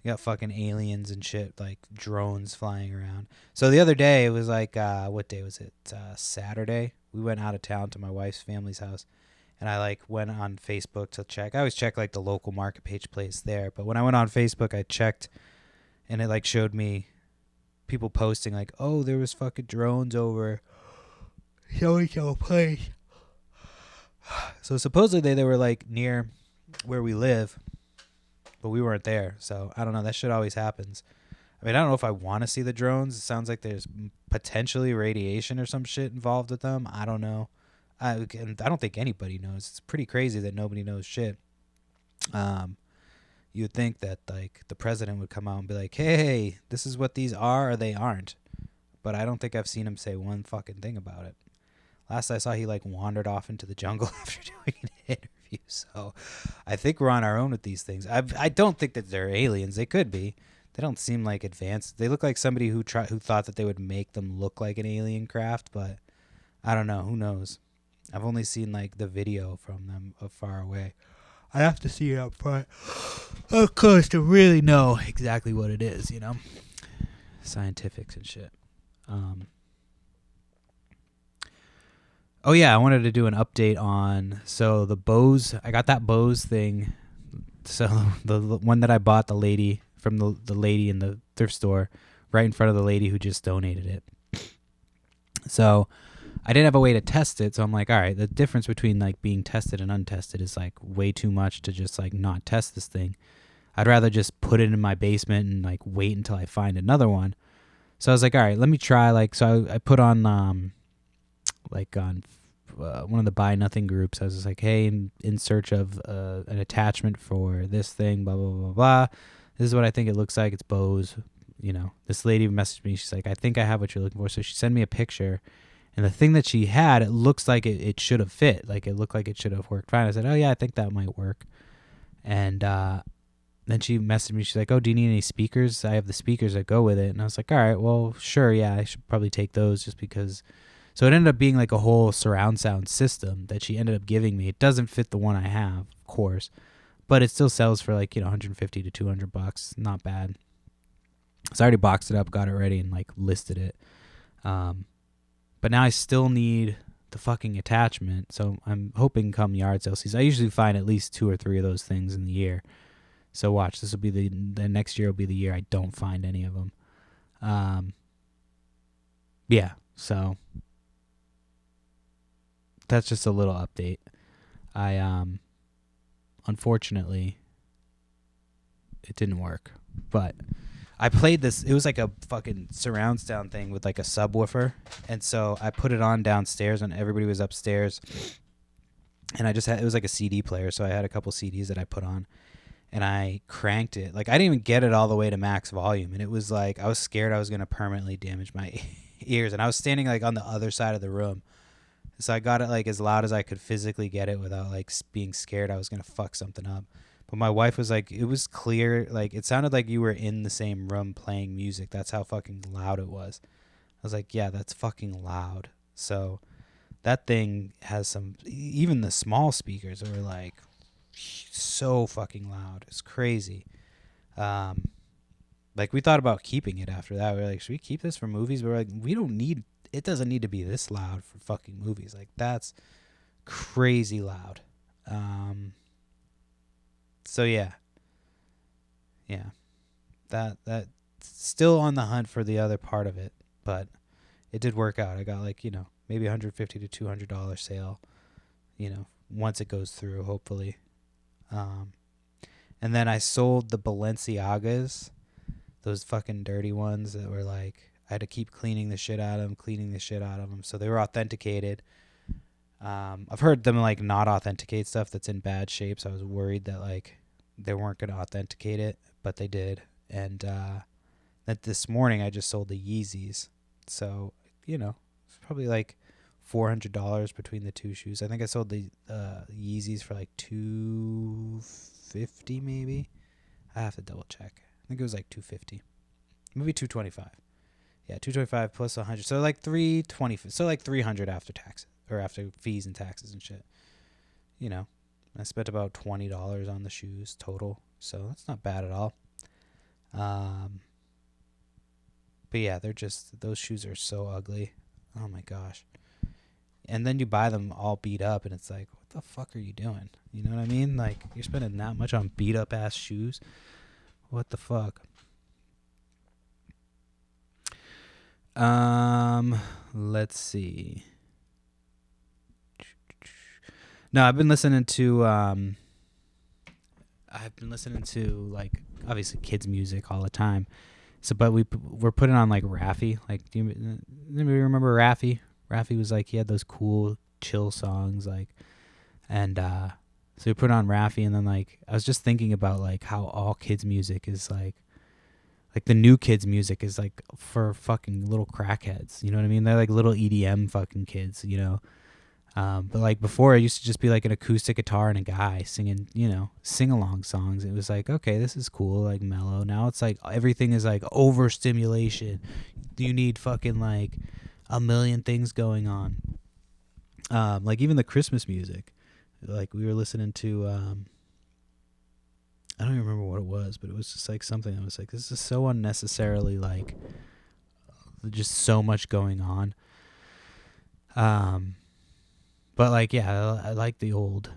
You got fucking aliens and shit, like drones flying around. So the other day, it was like, what day was it? Saturday. We went out of town to my wife's family's house, and I like went on Facebook to check. I always check like the local market page place there, but when I went on Facebook, I checked, and it like showed me people posting like, oh, there was fucking drones over so place. So supposedly they were like near where we live, but we weren't there. So I don't know. That shit always happens. I mean, I don't know if I want to see the drones. It sounds like there's potentially radiation or some shit involved with them. I don't know. I don't think anybody knows. It's pretty crazy that nobody knows shit. You would think that like the president would come out and be like, hey, this is what these are or they aren't. But I don't think I've seen him say one fucking thing about it. Last I saw, he like wandered off into the jungle after doing an interview. So I think we're on our own with these things. I don't think that they're aliens. They could be. They don't seem like advanced. They look like somebody who thought that they would make them look like an alien craft, but I don't know. Who knows? I've only seen like the video from them far away. I have to see it up front, of course, to really know exactly what it is. You know, scientifics and shit. Oh yeah, I wanted to do an update on the Bose. I got that Bose thing. So the one that I bought the lady from the lady in the thrift store, right in front of the lady who just donated it. So I didn't have a way to test it, so I'm like, all right, the difference between like being tested and untested is like way too much to just like not test this thing. I'd rather just put it in my basement and like wait until I find another one. So I was like, all right, let me try. Like, so I put on like on one of the buy nothing groups. I was just like, hey, in search of an attachment for this thing, blah blah blah blah. This is what I think it looks like. It's Bose. You know, this lady messaged me. She's like, I think I have what you're looking for. So she sent me a picture. And the thing that she had, it looks like it should have fit. Like, it looked like it should have worked fine. I said, oh, yeah, I think that might work. And then she messaged me. She's like, oh, do you need any speakers? I have the speakers that go with it. And I was like, all right, well, sure, yeah, I should probably take those just because. So it ended up being like a whole surround sound system that she ended up giving me. It doesn't fit the one I have, of course, but it still sells for like, $150 to $200. Not bad. So I already boxed it up, got it ready, and like listed it. But now I still need the fucking attachment. So I'm hoping come yard sale season. I usually find at least 2 or 3 of those things in the year. So watch, this will be the next year will be the year I don't find any of them. Yeah, so that's just a little update. I unfortunately it didn't work, but I played this. It was like a fucking surround sound thing with like a subwoofer, and so I put it on downstairs when everybody was upstairs, and I just had, it was like a CD player, so I had a couple CDs that I put on, and I cranked it. Like, I didn't even get it all the way to max volume, and it was like I was scared I was gonna permanently damage my ears, and I was standing like on the other side of the room, so I got it like as loud as I could physically get it without like being scared I was gonna fuck something up. But my wife was like, it was clear, like it sounded like you were in the same room playing music. That's how fucking loud it was. I was like, yeah, that's fucking loud. So that thing has some, even the small speakers were like so fucking loud. It's crazy. Like we thought about keeping it after that. We were like, should we keep this for movies? But we're like, we don't need, it doesn't need to be this loud for fucking movies. Like, that's crazy loud. So yeah, that still on the hunt for the other part of it, but it did work out. I got like, maybe $150 to $200 sale, once it goes through, hopefully. And then I sold the Balenciagas, those fucking dirty ones that were like, I had to keep cleaning the shit out of them. So they were authenticated. I've heard them like not authenticate stuff that's in bad shape, so I was worried that like they weren't going to authenticate it, but they did. And that this morning I just sold the Yeezys, so it's probably like $400 between the two shoes. I think I sold the Yeezys for like $250 maybe. I have to double check. I think it was like $250, maybe $225. Yeah, $225 plus $100, so like $320. So like $300 after taxes, or after fees and taxes and shit. I spent about $20 on the shoes total, so that's not bad at all. Um, but yeah, those shoes are so ugly. Oh my gosh. And then you buy them all beat up, and it's like, what the fuck are you doing? You know what I mean? Like, you're spending that much on beat up ass shoes. What the fuck? Let's see. No, I've been listening to like obviously kids music all the time. So, but we're putting on like Raffi. Like, do you anybody remember Raffi? Raffi was like, he had those cool chill songs, like, and so we put on Raffi, and then like I was just thinking about like how all kids music is like the new kids music is like for fucking little crackheads. You know what I mean? They're like little EDM fucking kids. You know. But like before, it used to just be like an acoustic guitar and a guy singing, sing along songs. It was like, okay, this is cool, like mellow. Now it's like everything is like overstimulation. You need fucking like a million things going on. Like even the Christmas music, like we were listening to, I don't even remember what it was, but it was just like something that was like, this is so unnecessarily like just so much going on. But like, yeah, I like the old,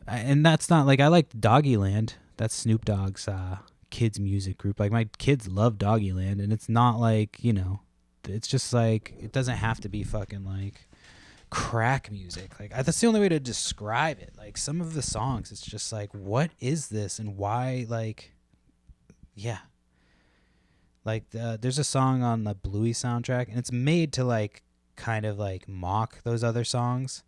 and that's not like I like Doggyland. That's Snoop Dogg's kids music group. Like my kids love Doggyland, and it's not like it's just like it doesn't have to be fucking like crack music. Like that's the only way to describe it. Like some of the songs, it's just like, what is this and why? Like, yeah. Like there's a song on the Bluey soundtrack, and it's made to like kind of like mock those other songs.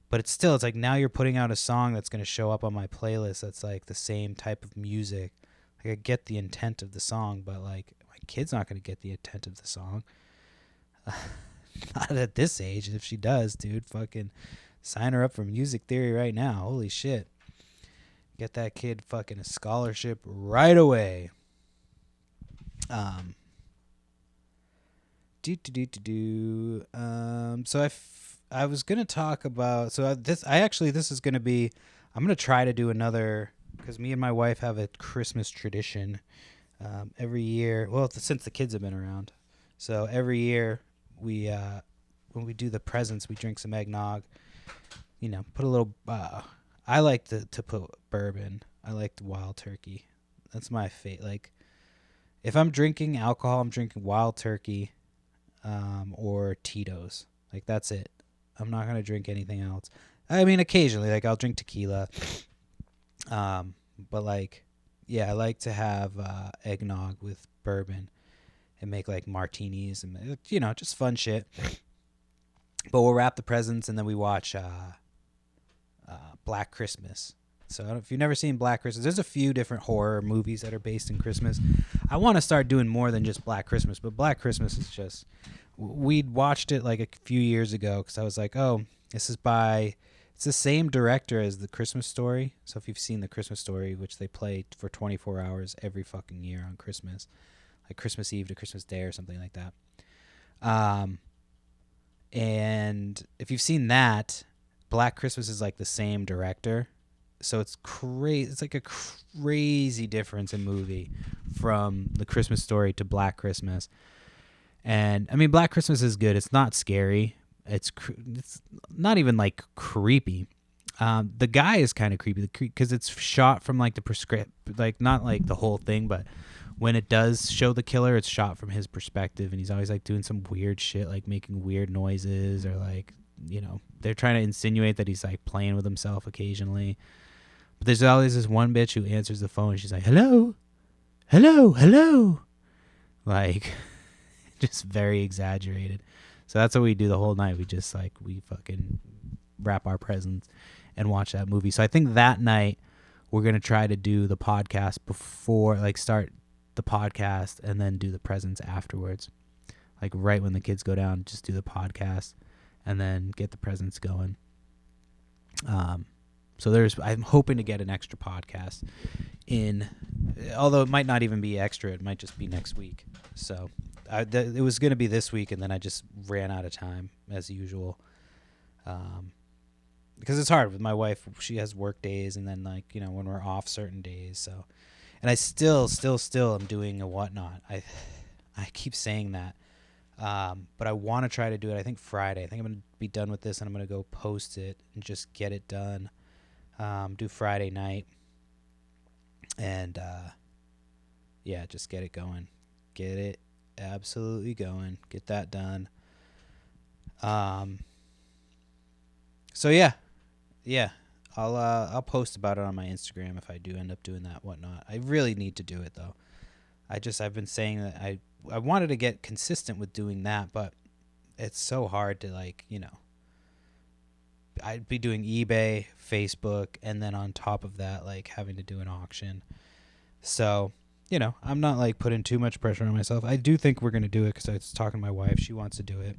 But it's like now you're putting out a song that's going to show up on my playlist that's like the same type of music. Like I get the intent of the song, but like my kid's not going to get the intent of the song. Not at this age. If she does, dude, fucking sign her up for music theory right now. Holy shit. Get that kid fucking a scholarship right away. So I was gonna talk about this is gonna be, I'm gonna try to do another, because me and my wife have a Christmas tradition every year. Well, since the kids have been around, so every year we when we do the presents, we drink some eggnog. Put a little. I like to put bourbon. I like the Wild Turkey. That's my fate. Like, if I'm drinking alcohol, I'm drinking Wild Turkey, or Tito's. Like that's it. I'm not gonna drink anything else. I mean, occasionally, like I'll drink tequila. But like, yeah, I like to have eggnog with bourbon and make like martinis and just fun shit. But we'll wrap the presents and then we watch Black Christmas. So if you've never seen Black Christmas, there's a few different horror movies that are based in Christmas. I want to start doing more than just Black Christmas, but Black Christmas is just, we'd watched it like a few years ago because I was like, oh, it's the same director as The Christmas Story. So if you've seen The Christmas Story, which they play for 24 hours every fucking year on Christmas, like Christmas Eve to Christmas Day or something like that. And if you've seen that, Black Christmas is like the same director. So it's crazy. It's like a crazy difference in movie from The Christmas Story to Black Christmas. And I mean, Black Christmas is good. It's not scary. It's not even like creepy. The guy is kind of creepy because it's shot from like the prescript, like not like the whole thing, but when it does show the killer, it's shot from his perspective, and he's always like doing some weird shit, like making weird noises, or like they're trying to insinuate that he's like playing with himself occasionally. But there's always this one bitch who answers the phone. And she's like, "Hello, hello, hello," like just very exaggerated. So that's what we do the whole night. We just like we fucking wrap our presents and watch that movie. So I think that night we're gonna try to do the podcast before, like start the podcast and then do the presents afterwards. Like right when the kids go down, just do the podcast and then get the presents going. So I'm hoping to get an extra podcast in, although it might not even be extra. It might just be next week. So it was going to be this week, and then I just ran out of time as usual. Because it's hard with my wife. She has work days, and then like when we're off certain days. So, And I still am doing a whatnot. I keep saying that. But I want to try to do it. I think Friday. I think I'm going to be done with this and I'm going to go post it and just get it done. Do Friday night. And, yeah, just get it going. Get it absolutely going. Get that done. So yeah. I'll post about it on my Instagram if I do end up doing that whatnot. I really need to do it though. I've been saying that I wanted to get consistent with doing that, but it's so hard to like, I'd be doing eBay, Facebook, and then on top of that, like having to do an auction. So, I'm not like putting too much pressure on myself. I do think we're going to do it because I was talking to my wife. She wants to do it.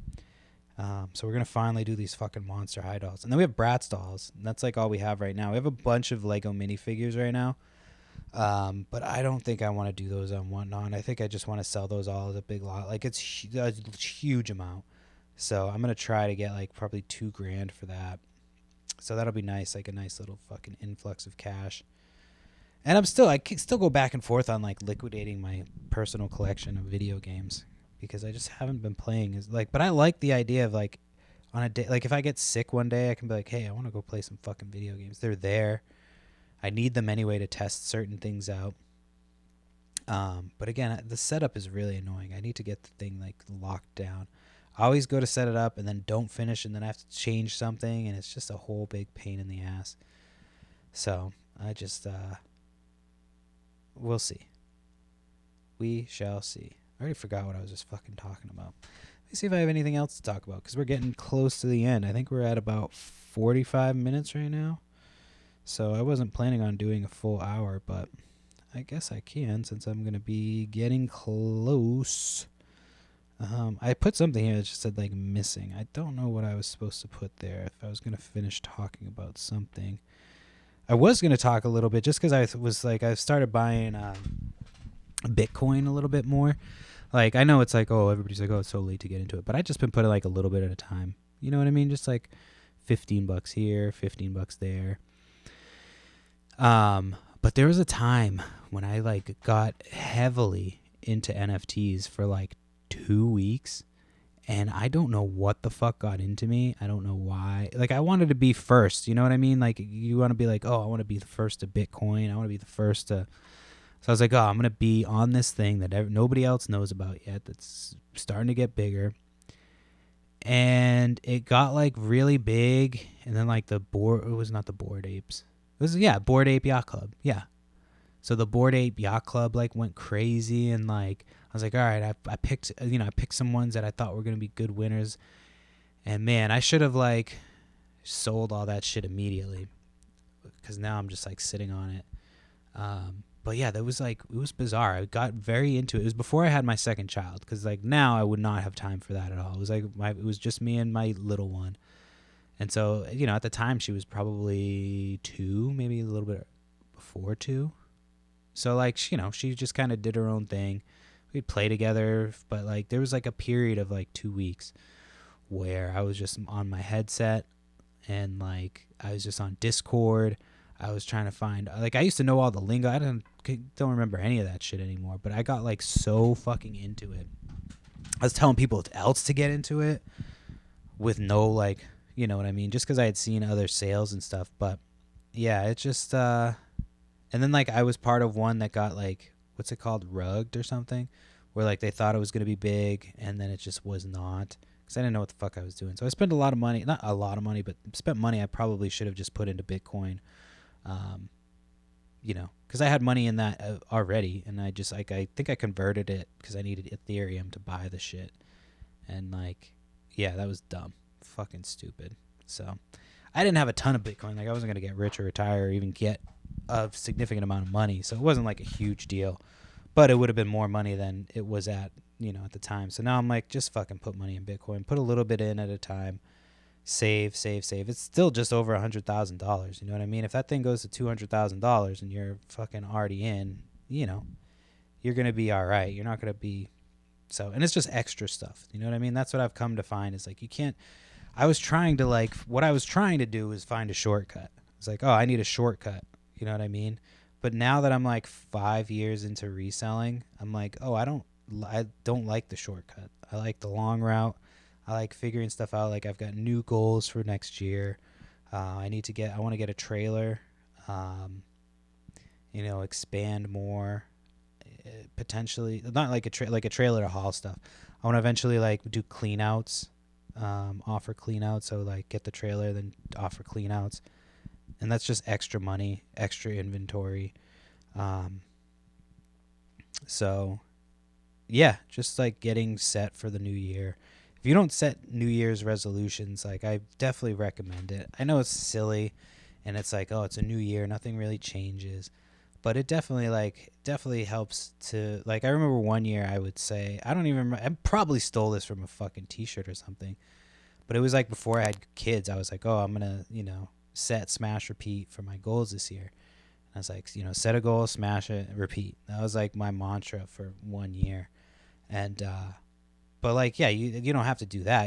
So we're going to finally do these fucking Monster High dolls. And then we have Bratz dolls. And that's like all we have right now. We have a bunch of Lego minifigures right now. But I don't think I want to do those on whatnot. I think I just want to sell those all as a big lot. Like it's a huge amount. So I'm going to try to get like probably $2,000 for that. So that'll be nice. Like a nice little fucking influx of cash. And I can still go back and forth on like liquidating my personal collection of video games. Because I just haven't been playing but I like the idea of like on a day, like if I get sick one day, I can be like, hey, I want to go play some fucking video games. They're there. I need them anyway to test certain things out. But again, the setup is really annoying. I need to get the thing like locked down. I always go to set it up and then don't finish and then I have to change something and it's just a whole big pain in the ass. So I just, we'll see. We shall see. I already forgot what I was just fucking talking about. Let me see if I have anything else to talk about because we're getting close to the end. I think we're at about 45 minutes right now. So I wasn't planning on doing a full hour, but I guess I can since I'm going to be getting close. I put something here that just said like missing. I don't know what I was supposed to put there if I was going to finish talking about something. I was going to talk a little bit just because I started buying Bitcoin a little bit more. Like, I know it's like, oh, everybody's like, oh, it's so late to get into it. But I just been putting like a little bit at a time. You know what I mean? Just like $15 here, $15 there. But there was a time when I like got heavily into NFTs for like 2 weeks. And I don't know what the fuck got into me. I don't know why. Like, I wanted to be first. You know what I mean? Like, you want to be like, oh, I want to be the first to Bitcoin. I want to be the first to... So I was like, oh, I'm going to be on this thing that nobody else knows about yet that's starting to get bigger. And it got like really big. And then like it was not the Bored Apes. It was, Bored Ape Yacht Club. Yeah. So the Bored Ape Yacht Club like went crazy. And like, I was like, all right, I picked some ones that I thought were going to be good winners. And man, I should have like sold all that shit immediately. Because now I'm just like sitting on it. But yeah, that was like, it was bizarre. I got very into it. It was before I had my second child, because like now I would not have time for that at all. It was like it was just me and my little one, and so at the time she was probably 2, maybe a little bit before 2. So like she just kind of did her own thing. We'd play together, but like there was like a period of like 2 weeks where I was just on my headset and like I was just on Discord. I was trying to find, like, I used to know all the lingo. I don't remember any of that shit anymore, but I got like so fucking into it. I was telling people else to get into it with no, like, you know what I mean? Just because I had seen other sales and stuff. But yeah, it just, and then like I was part of one that got like, what's it called? Rugged or something, where like they thought it was going to be big and then it just was not. Because I didn't know what the fuck I was doing. So I spent a lot of money, not a lot of money, but spent money I probably should have just put into Bitcoin. Because I had money in that already, and I think I converted it because I needed Ethereum to buy the shit, and like, yeah, that was dumb, fucking stupid. So I didn't have a ton of Bitcoin. Like I wasn't gonna get rich or retire or even get a significant amount of money, so it wasn't like a huge deal, but it would have been more money than it was at the time. So now I'm like, just fucking put money in Bitcoin, put a little bit in at a time. Save. It's still just over $100,000. You know what I mean? If that thing goes to $200,000 and you're fucking already in, you're going to be all right. You're not going to be so, and it's just extra stuff. You know what I mean? That's what I've come to find is like, you can't, what I was trying to do was find a shortcut. It's like, oh, I need a shortcut. You know what I mean? But now that I'm like 5 years into reselling, I'm like, oh, I don't like the shortcut. I like the long route. I like figuring stuff out. Like I've got new goals for next year. I want to get a trailer, um, expand more, potentially not like like a trailer to haul stuff. I want to eventually like do clean outs, offer clean outs. So like get the trailer, then offer clean outs. And that's just extra money, extra inventory. Um, so yeah, just like getting set for the new year. If you don't set New Year's resolutions, like I definitely recommend it. I know it's silly and it's like, oh, it's a new year, nothing really changes. But it definitely helps to like I remember one year I would say, I don't even remember, I probably stole this from a fucking t-shirt or something. But it was like before I had kids, I was like, oh, I'm going to, set, smash, repeat for my goals this year. And I was like, set a goal, smash it, repeat. That was like my mantra for 1 year. And but like, yeah, you don't have to do that.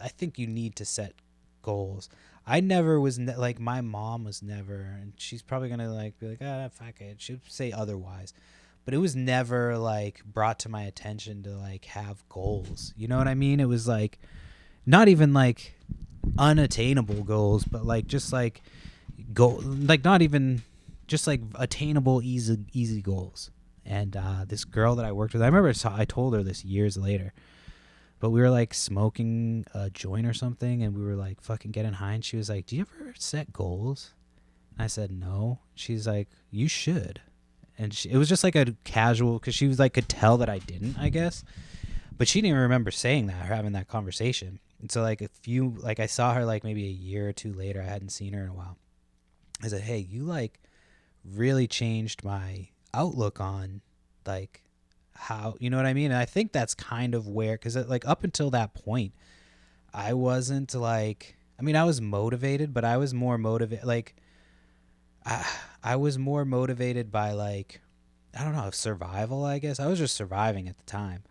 I think you need to set goals. I never was like my mom was never, and she's probably gonna like be like, ah, fuck it. She'll say otherwise, but it was never like brought to my attention to like have goals. You know what I mean? It was like not even like unattainable goals, but like just like like not even just like attainable easy goals. And this girl that I worked with, I remember I told her this years later, but we were like smoking a joint or something, and we were like fucking getting high, and she was like, do you ever set goals? And I said no. She's like, you should. And it was just like a casual, because she was like could tell that I didn't, I guess, but she didn't even remember saying that or having that conversation. And so like I saw her like maybe a year or two later. I hadn't seen her in a while. I said, hey, you like really changed my outlook on like how, you know what I mean? And I think that's kind of where, because like up until that point, I wasn't like, I mean, I was motivated, but I was more motivated, like I was more motivated by like, I don't know, survival, I guess. I was just surviving at the time.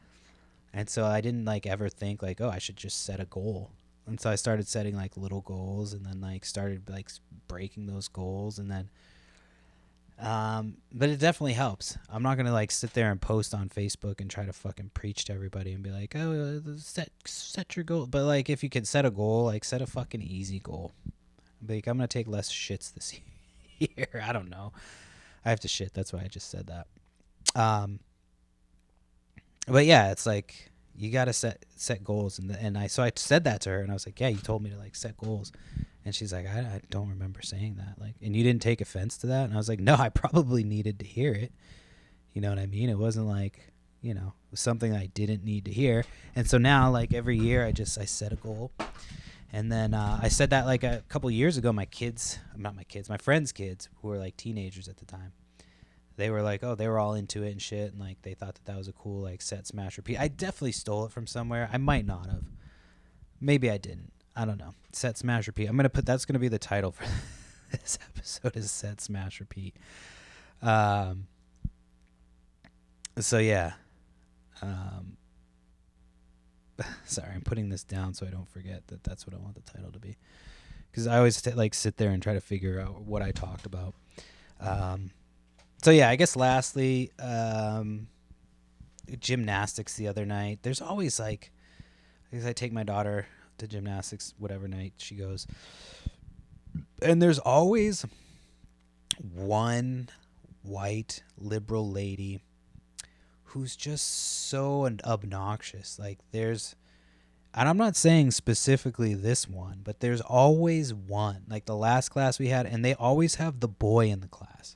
And so I didn't like ever think like, oh, I should just set a goal. And so I started setting like little goals, and then like started like breaking those goals, and then but it definitely helps. I'm not gonna like sit there and post on Facebook and try to fucking preach to everybody and be like, oh, set your goal. But like, if you can set a goal, like set a fucking easy goal. Like, I'm gonna take less shits this year. I don't know. I have to shit. That's why I just said that. But yeah, it's like you gotta set goals, and I said that to her, and I was like, yeah, you told me to like set goals. And she's like, I don't remember saying that. Like, and you didn't take offense to that? And I was like, no, I probably needed to hear it. You know what I mean? It wasn't like, it was something I didn't need to hear. And so now, like every year, I set a goal. And then I said that like a couple years ago, my friends' kids, who were like teenagers at the time, they were like, oh, they were all into it and shit. And like, they thought that was a cool, like set, smash, repeat. I definitely stole it from somewhere. I might not have. Maybe I didn't. I don't know. Set, smash, repeat. That's going to be the title for this episode, is set, smash, repeat. So yeah. Sorry, I'm putting this down so I don't forget that that's what I want the title to be. Because I always like sit there and try to figure out what I talked about. So yeah, I guess lastly, gymnastics the other night. There's always like, because I take my daughter to gymnastics whatever night she goes, and there's always one white liberal lady who's just so obnoxious. Like and I'm not saying specifically this one, but there's always one. Like the last class we had, and they always have the boy in the class.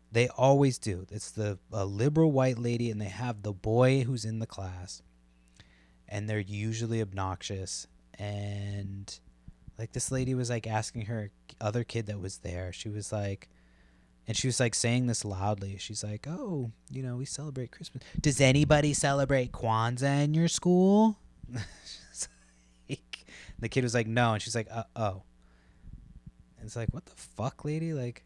They always do. It's a liberal white lady, and they have the boy who's in the class, and they're usually obnoxious. And like this lady was like asking her other kid that was there. She was like saying this loudly. She's like, oh, we celebrate Christmas. Does anybody celebrate Kwanzaa in your school? The kid was like, no. And she's like, oh. And it's like, what the fuck, lady? Like,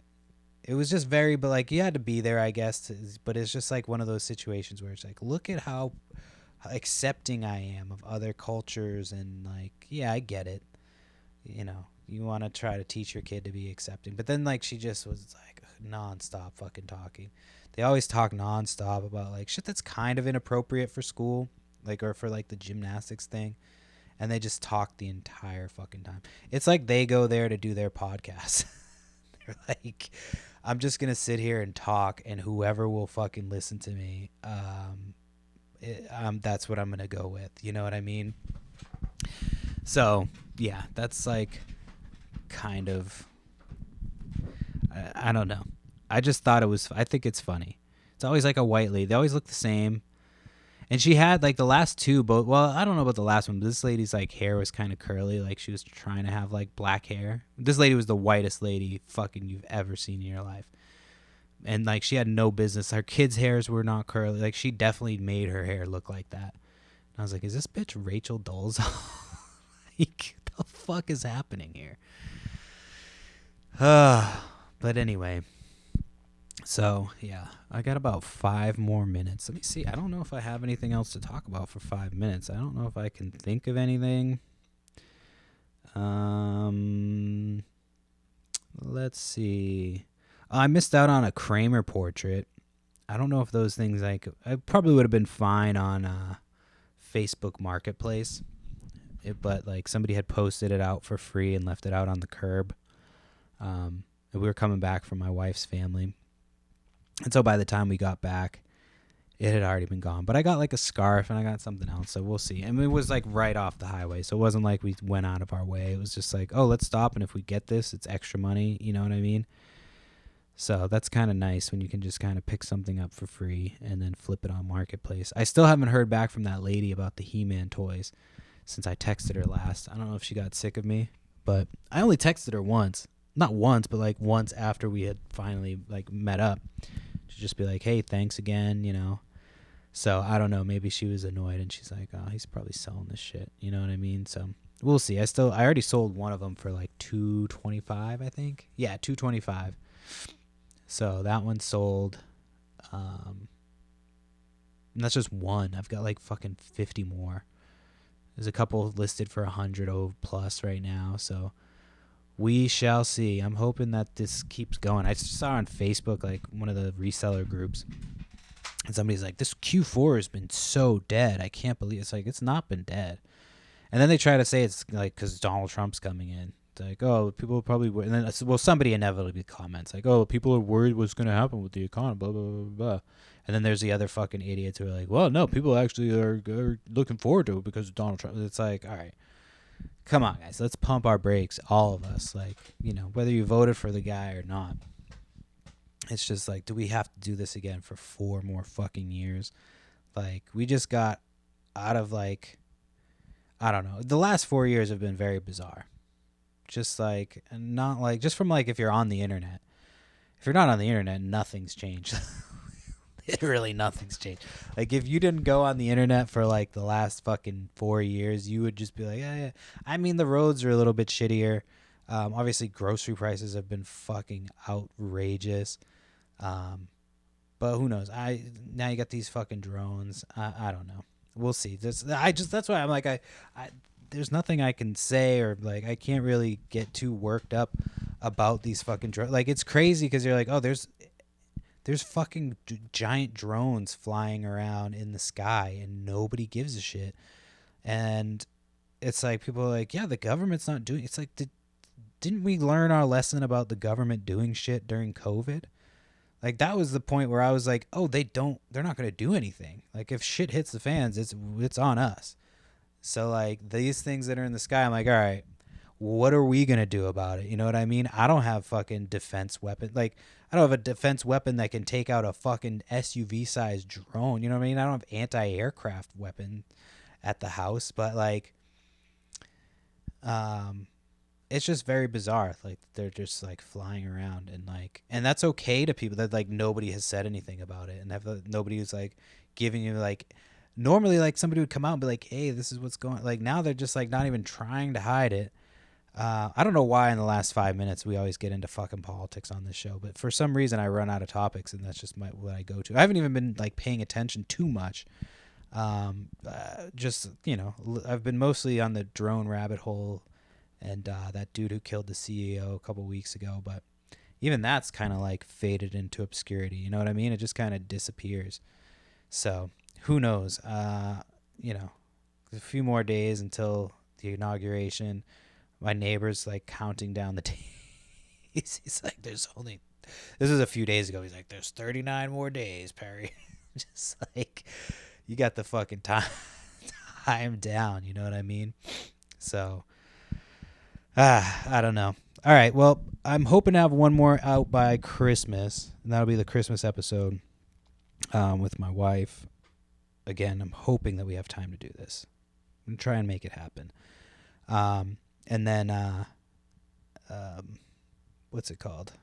it was just but like you had to be there, I guess. But it's just like one of those situations where it's like, look at how accepting I am of other cultures, and like, yeah, I get it. you want to try to teach your kid to be accepting. But then like she just was like nonstop fucking talking. They always talk nonstop about like shit that's kind of inappropriate for school, like or for like the gymnastics thing, and they just talk the entire fucking time. It's like they go there to do their podcast. They're like, I'm just gonna sit here and talk, and whoever will fucking listen to me, that's what I'm gonna go with. You know what I mean? So yeah, that's like kind of I don't know. I just thought it was. I think it's funny. It's always like a white lady. They always look the same. And she had like the last two, both. Well, I don't know about the last one, but this lady's like hair was kind of curly, like she was trying to have like black hair. This lady was the whitest lady fucking you've ever seen in your life, and like she had no business. Her kids' hairs were not curly. Like she definitely made her hair look like that. And I was like, is this bitch Rachel Dolezal? Like, the fuck is happening here? But anyway. So, yeah, I got about 5 more minutes. Let me see. I don't know if I have anything else to talk about for 5 minutes. I don't know if I can think of anything. Let's see. I missed out on a Kramer portrait. I don't know if those things, like, I probably would have been fine on Facebook Marketplace. But, like, somebody had posted it out for free and left it out on the curb. And we were coming back from my wife's family. And so by the time we got back, it had already been gone. But I got like a scarf and I got something else. So we'll see. And it was like right off the highway. So it wasn't like we went out of our way. It was just like, oh, let's stop. And if we get this, it's extra money. You know what I mean? So that's kind of nice when you can just kind of pick something up for free and then flip it on Marketplace. I still haven't heard back from that lady about the He-Man toys since I texted her last. I don't know if she got sick of me, but I only texted her once. Not once, but like once after we had finally like met up. To just be like, hey, thanks again, you know. So I don't know, maybe she was annoyed and she's like, oh, he's probably selling this shit, you know what I mean? So we'll see. I already sold one of them for like $225, I think. Yeah, $225. So that one sold. And that's just one. I've got like fucking 50 more. There's a couple listed for 100 plus right now. So we shall see. I'm hoping that this keeps going. I saw on Facebook, like one of the reseller groups, and somebody's like, this Q4 has been so dead. I can't believe it's like, it's not been dead. And then they try to say it's like because Donald Trump's coming in. It's like, oh, people will probably, and then, well, somebody inevitably comments like, oh, people are worried what's going to happen with the economy, blah, blah, blah, blah. And then there's the other fucking idiots who are like, well, no, people actually are looking forward to it because of Donald Trump. It's like, all right. Come on, guys. Let's pump our brakes, all of us. Like, you know, whether you voted for the guy or not. It's just like, do we have to do this again for 4 more fucking years? Like, we just got out of, like, I don't know. The last 4 years have been very bizarre. Just like, not like, just from like if you're on the internet. If you're not on the internet, nothing's changed. Literally nothing's changed. Like if you didn't go on the internet for like the last fucking 4 years, you would just be like, yeah. I mean, the roads are a little bit shittier. Obviously, grocery prices have been fucking outrageous. But who knows? Now you got these fucking drones. I don't know. We'll see. That's why I'm like I there's nothing I can say, or like I can't really get too worked up about these fucking drones. Like it's crazy because you're like, oh, there's fucking giant drones flying around in the sky and nobody gives a shit. And it's like people are like, yeah, the government's not doing. It's like, didn't we learn our lesson about the government doing shit during COVID? Like that was the point where I was like, oh, they're not going to do anything. Like if shit hits the fans, it's on us. So like these things that are in the sky, I'm like, all right, what are we going to do about it? You know what I mean? I don't have fucking defense weapon. Like I don't have a defense weapon that can take out a fucking SUV sized drone. You know what I mean? I don't have anti-aircraft weapon at the house, but like, it's just very bizarre. Like they're just like flying around and that's okay to people that like nobody has said anything about it. And nobody who's like giving you like, normally like somebody would come out and be like, hey, this is what's going, like now they're just like not even trying to hide it. I don't know why in the last 5 minutes we always get into fucking politics on this show, but for some reason I run out of topics and that's just what I go to. I haven't even been like paying attention too much. Just, you know, I've been mostly on the drone rabbit hole and that dude who killed the CEO a couple weeks ago. But even that's kind of like faded into obscurity. You know what I mean? It just kind of disappears. So who knows? You know, a few more days until the inauguration. My neighbor's like counting down the days. He's like, this was a few days ago. He's like, there's 39 more days, Perry. Just like, you got the fucking time down. You know what I mean? So, I don't know. All right. Well, I'm hoping to have one more out by Christmas, and that'll be the Christmas episode with my wife. Again, I'm hoping that we have time to do this. I'm going to try and make it happen. And then, what's it called?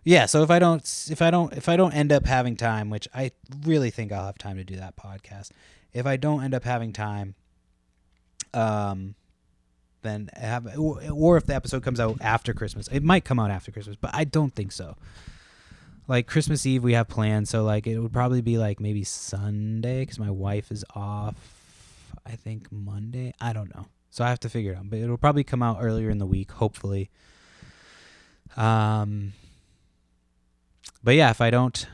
Yeah. So if I don't end up having time, which I really think I'll have time to do that podcast. If I don't end up having time, then or if the episode comes out after Christmas, it might come out after Christmas, but I don't think so. Like Christmas Eve, we have plans, so like it would probably be like maybe Sunday because my wife is off. I think Monday. I don't know, so I have to figure it out. But it'll probably come out earlier in the week, hopefully. But yeah, if I don't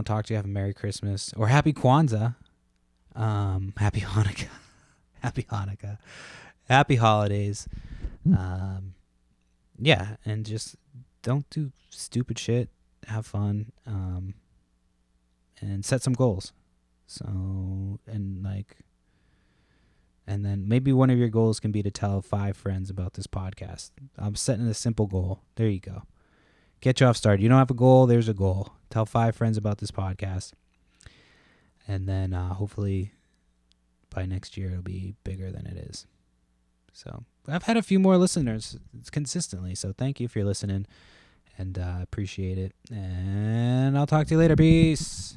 talk to you, have a Merry Christmas or Happy Kwanzaa, Happy Hanukkah, Happy Hanukkah, Happy Holidays. Yeah, and just don't do stupid shit. Have fun, and set some goals. So, and then maybe one of your goals can be to tell 5 friends about this podcast. I'm setting a simple goal. There you go. Get you off started. You don't have a goal, there's a goal. Tell 5 friends about this podcast. And then hopefully by next year it'll be bigger than it is. So I've had a few more listeners consistently. So thank you for listening. And appreciate it. And I'll talk to you later. Peace.